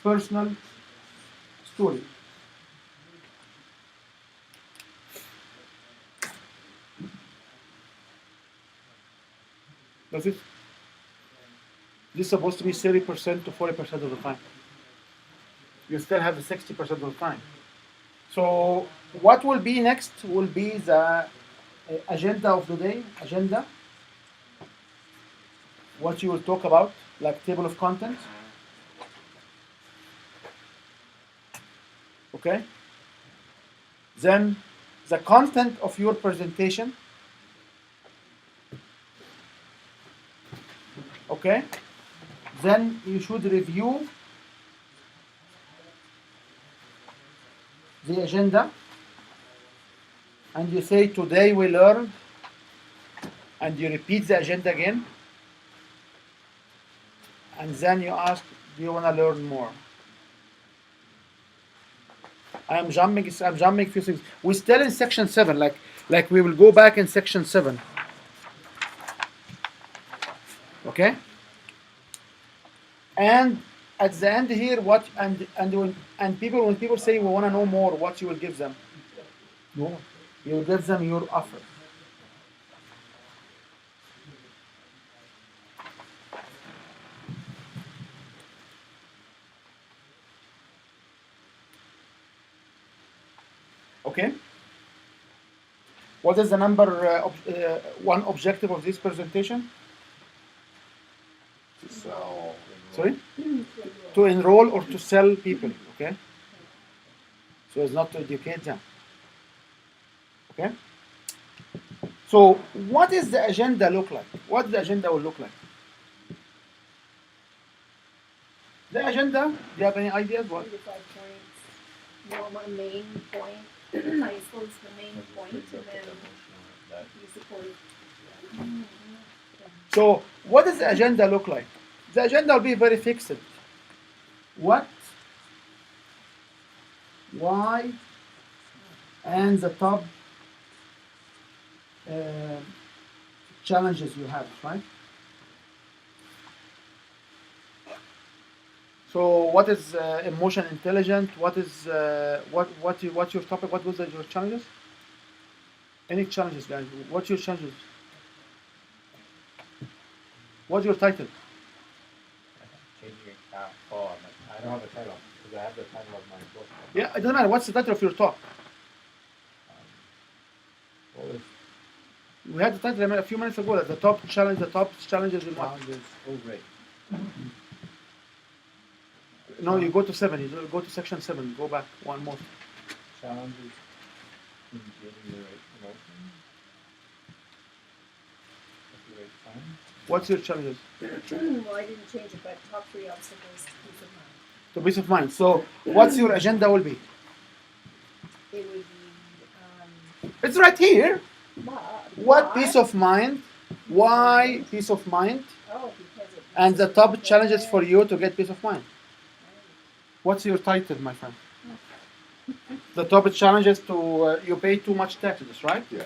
personal story. That's it. This is supposed to be 30% to 40% of the time. You still have the 60% of the time. So what will be next will be the agenda of the day, agenda. What you will talk about, like table of contents. Okay? Then the content of your presentation. Okay? Then you should review the agenda, and you say today we learned, and you repeat the agenda again, and then you ask, do you want to learn more? I'm jumping a few things. We're still in section 7, like we will go back in section 7. Okay? And at the end here, what when people say we want to know more, what you will give them? More. You will give them your offer. Okay. What is the number one objective of this presentation? To sell. Sorry? To enroll or to sell people, okay? So it's not to educate them. Okay? So what does the agenda look like? What the agenda will look like? The agenda, do you have any ideas? What? 3 to 5 points. One main point. I suppose the main point, and then you support. So, what does the agenda look like? The agenda will be very fixed. What, why, and the top challenges you have, right? So, what is emotion intelligent? What is what's your topic? What was your challenges? Any challenges, guys? What's your challenges? What's your title? Changing it. Oh, I don't have a title because I have the title of my book. Yeah, it doesn't matter. What's the title of your talk? What was We had the title a few minutes ago. The top challenge, the top challenges in what? challenges? Oh, right. No, you go to 7. You go to section 7. Go back one more. Challenges in getting the right emotion. At the right time. What's your challenges? Well, I didn't change it, but top 3 obstacles to peace of mind. To peace of mind. So, what's your agenda will be? It would be, It's right here. What why? peace of mind? Why peace of mind? Oh, because it. And the top challenges for you to get peace of mind. What's your title, my friend? The top challenges to you pay too much taxes, right? Yeah.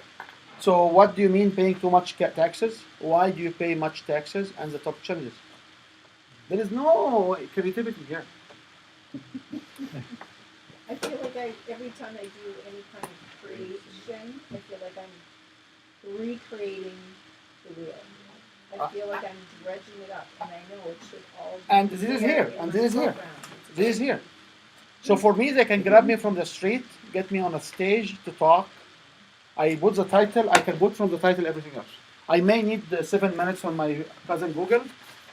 So what do you mean paying too much taxes? Why do you pay much taxes? And the top challenges. There is no creativity here. I feel like every time I do any kind of creation, I feel like I'm recreating the wheel. I feel like I'm dredging it up, and I know it should all. And be this is there here, in and my this is here. background. This is here. So for me, they can grab me from the street, get me on a stage to talk. I put the title, I can put from the title everything else. I may need the 7 minutes on my cousin Google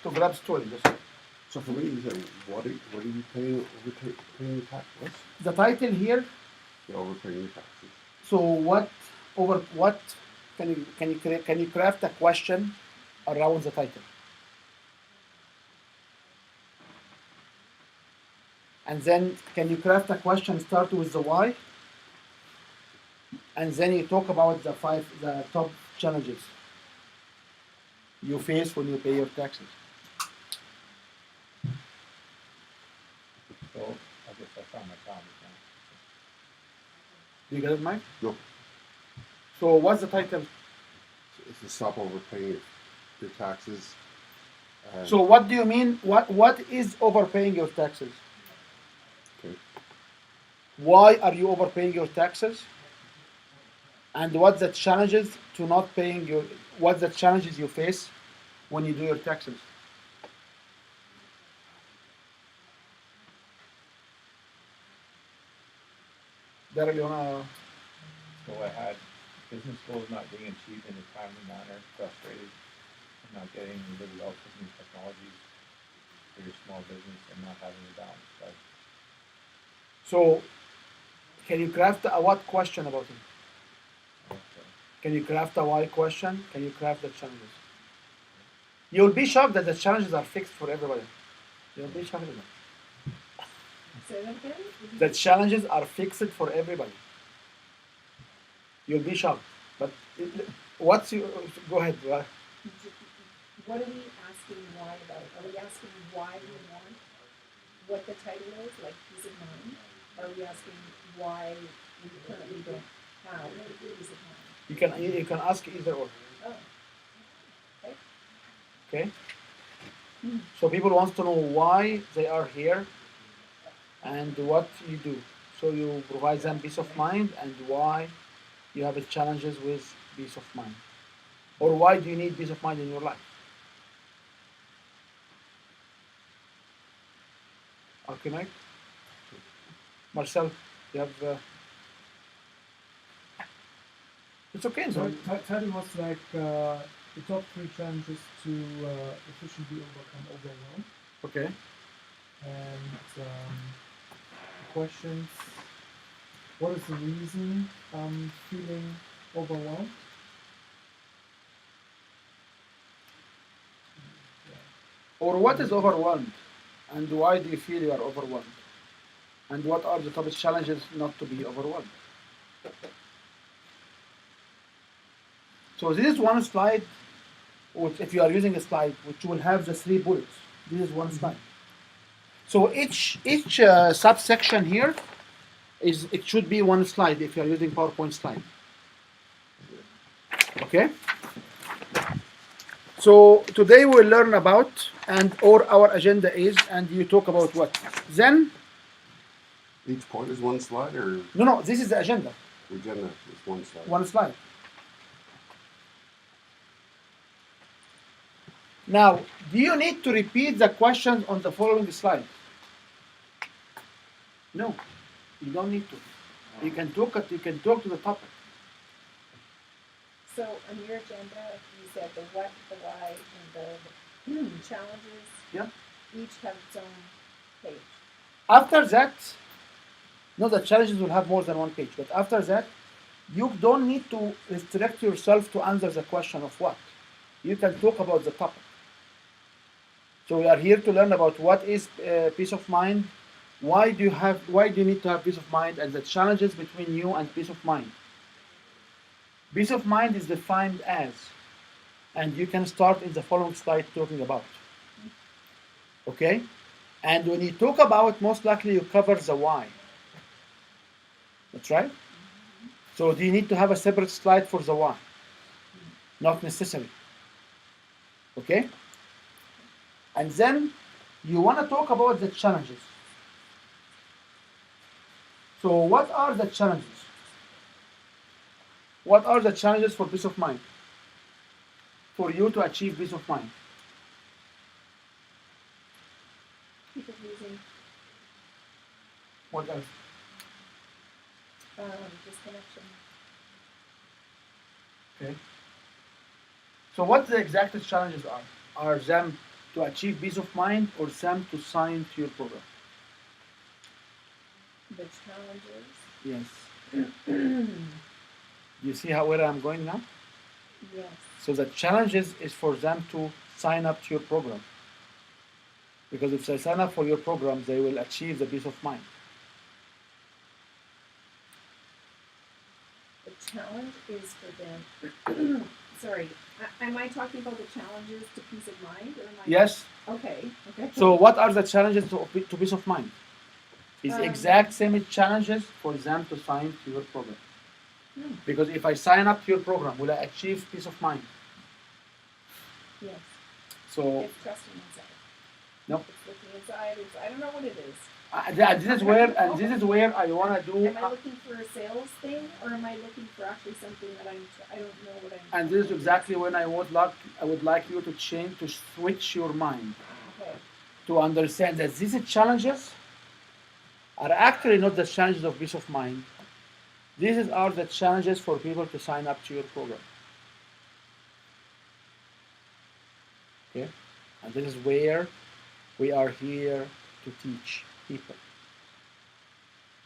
to grab story. So for me, you said, what are you paying paying your tax? What? The title here. You're overpaying your taxes. So what can you craft a question around the title? And then can you craft a question start with the why? And then you talk about the top challenges you face when you pay your taxes. So I guess I found my problem now. Do you get it, Mike? No, So what's the title? it's to stop overpaying your taxes. And So what do you mean? What is overpaying your taxes? okay. Why are you overpaying your taxes? And what's the challenges to not paying your? What's the challenges you face when you do your taxes? Daryl, you wanna? So I had business goals not being achieved in a timely manner, frustrated, and not getting the results of new technologies for your small business and not having a balanced life. So, can you craft a what question about it? Okay. Can you craft a why question? Can you craft the challenges? You'll be shocked that the challenges are fixed for everybody. You'll be shocked at that. Say that again? The challenges are fixed for everybody. You'll be shocked. But what's your? Go ahead. What are we asking why about? Are we asking why we want what the title is, like peace of mind? Are we asking why we currently don't have peace of mind? You can ask either or. Oh, okay. Okay. So people want to know why they are here and what you do. So you provide them peace of mind and why you have challenges with peace of mind. Or why do you need peace of mind in your life? Okay, Mike? Marcel, you have... It's okay, So so title was like the top 3 challenges to efficiently overcome overwhelm, okay. and questions. What is the reason I'm feeling overwhelmed? Or what is overwhelmed? And why do you feel you are overwhelmed? And what are the top challenges not to be overwhelmed? So this is one slide, which if you are using a slide, which will have the 3 bullets. This is one slide. So each subsection here it should be one slide if you are using PowerPoint slide. Okay. So today we'll learn about or our agenda is, and you talk about what? Then Each point is one slide, or no, this is the agenda. the agenda is one slide? One slide. Now, do you need to repeat the questions on the following slide? No, you don't need to. You can talk to the topic. So on your agenda, you said the what, the why, and the challenges. Yeah. Each have its own page. After that, no, the challenges will have more than one page, but after that, you don't need to restrict yourself to answer the question of what. You can talk about the topic. So we are here to learn about what is peace of mind, why do you need to have peace of mind, and the challenges between you and peace of mind. Peace of mind is defined as, and you can start in the following slide talking about. Okay? And when you talk about, most likely you cover the why. That's right? So do you need to have a separate slide for the why? Not necessary. Okay? And then you want to talk about the challenges. So what are the challenges? What are the challenges for peace of mind? For you to achieve peace of mind? People using What else? disconnection. Okay. So what the exact challenges are? Are them to achieve peace of mind or them to sign to your program? The challenges. Yes. You see where I'm going now? Yes. So the challenges is for them to sign up to your program. Because if they sign up for your program, they will achieve the peace of mind. The challenge is for them. Sorry, am I talking about the challenges to peace of mind, or am I? Yes. Okay. Okay. So what are the challenges to peace of mind? It's Um, exact same challenges for them to sign to your program. Hmm. Because if I sign up to your program, will I achieve peace of mind? Yes. So It's trusting inside. no. It's looking inside. It's, I don't know what it is. This is where I want to do. Am I looking for a sales thing, or am I looking for actually something that I don't know what I'm. And this is exactly when I would like you to switch your mind Okay. to understand that these challenges are actually not the challenges of peace of mind. These are the challenges for people to sign up to your program. Okay? And this is where we are here to teach people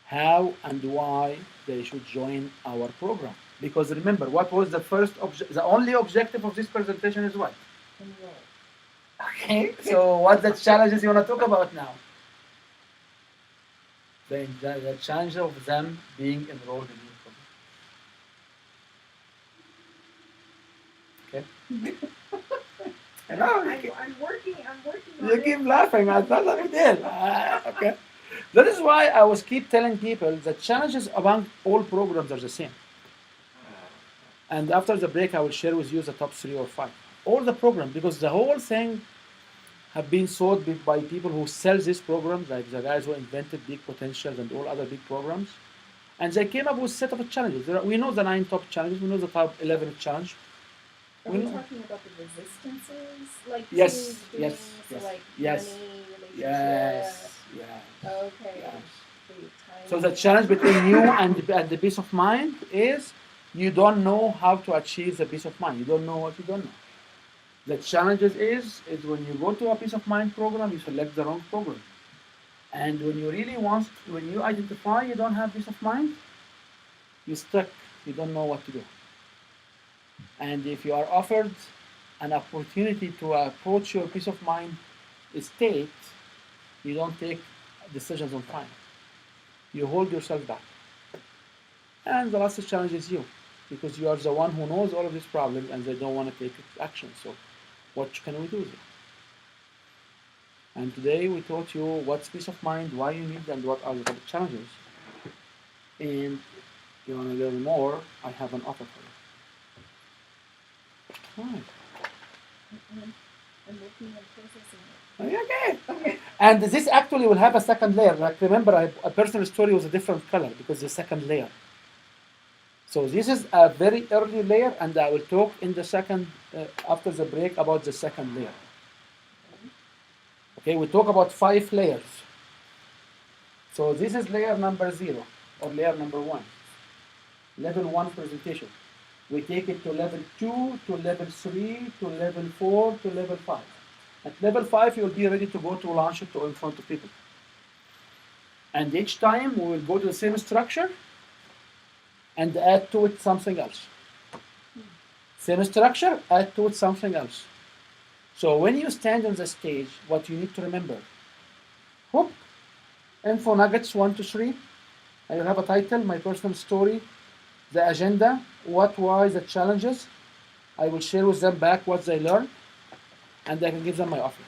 how and why they should join our program. Because remember, what was the only objective of this presentation is what? Enroll. Okay, so what the challenges you want to talk about now? The challenge of them being enrolled in your program. Okay? I know, I'm working on you it. keep laughing, that's not a big deal. Okay. That is why I was keep telling people the challenges among all programs are the same. And after the break, I will share with you the top 3 or 5. All the programs, because the whole thing have been sold by people who sell these programs, like the guys who invented Big Potentials and all other big programs. And they came up with a set of challenges. We know the 9 top challenges, we know the top 11 challenge. Are We we know. talking about the resistances? Like Yes, to doing, yes, so yes, like yes. money, relationship. Yes, yes. Okay. Yes. The So the timing. challenge between you and the peace of mind is you don't know how to achieve the peace of mind. You don't know what you don't know. The challenges is when you go to a peace of mind program, you select the wrong program. And when you identify you don't have peace of mind, you're stuck. You don't know what to do. And if you are offered an opportunity to approach your peace of mind state, You don't take decisions on time. You hold yourself back. And the last challenge is you, because you are the one who knows all of these problems and they don't want to take action. So what can we do there? And today we taught you what's peace of mind, why you need, and what are the challenges. And if you want to learn more, I have an offer for you. Right. I'm looking at processing it. Okay. Okay. And this actually will have a second layer. Like remember, a personal story was a different color because the second layer. So this is a very early layer, and I will talk in the second, after the break, about the second layer. Okay, we talk about 5 layers. So this is layer number 0, or layer number 1. Level 1 presentation. We take it to level 2, to level 3, to level 4, to level 5. At level 5, you'll be ready to go to launch it to in front of people. And each time, we will go to the same structure and add to it something else. Same structure, add to it something else. So when you stand on the stage, what you need to remember, hook, info nuggets 1 to 3. I will have a title, my personal story, the agenda, what, why, the challenges. I will share with them back what they learned, and I can give them my offer.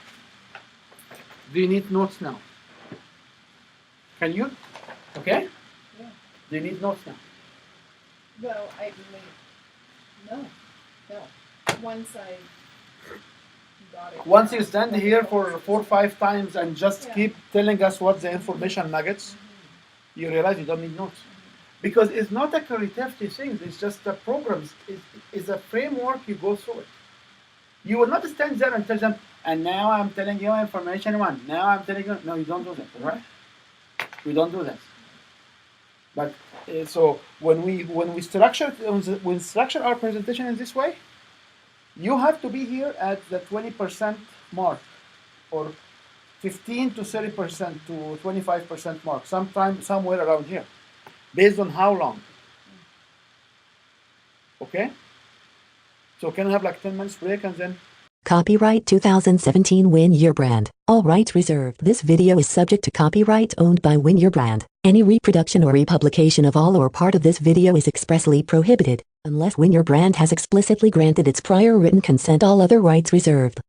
Do you need notes now? Can you? Okay? Yeah. Do you need notes now? Well, no. Once I got it. Once down, you stand then here it for goes. 4 or 5 times and just Yeah. keep telling us what the information nuggets, you realize you don't need notes. Because it's not a creativity thing, it's just a program, it's a framework, you go through it. You will not stand there and tell them, and now I'm telling you information 1, now I'm telling you, no, you don't do that, right? We don't do that. But so when we structure our presentation in this way, you have to be here at the 20% mark, or 15 to 30% to 25% mark, somewhere around here, based on how long. Okay? So can I have like 10 minutes break and then? Copyright 2017 Win Your Brand. All rights reserved. This video is subject to copyright owned by Win Your Brand. Any reproduction or republication of all or part of this video is expressly prohibited, unless Win Your Brand has explicitly granted its prior written consent. All other rights reserved.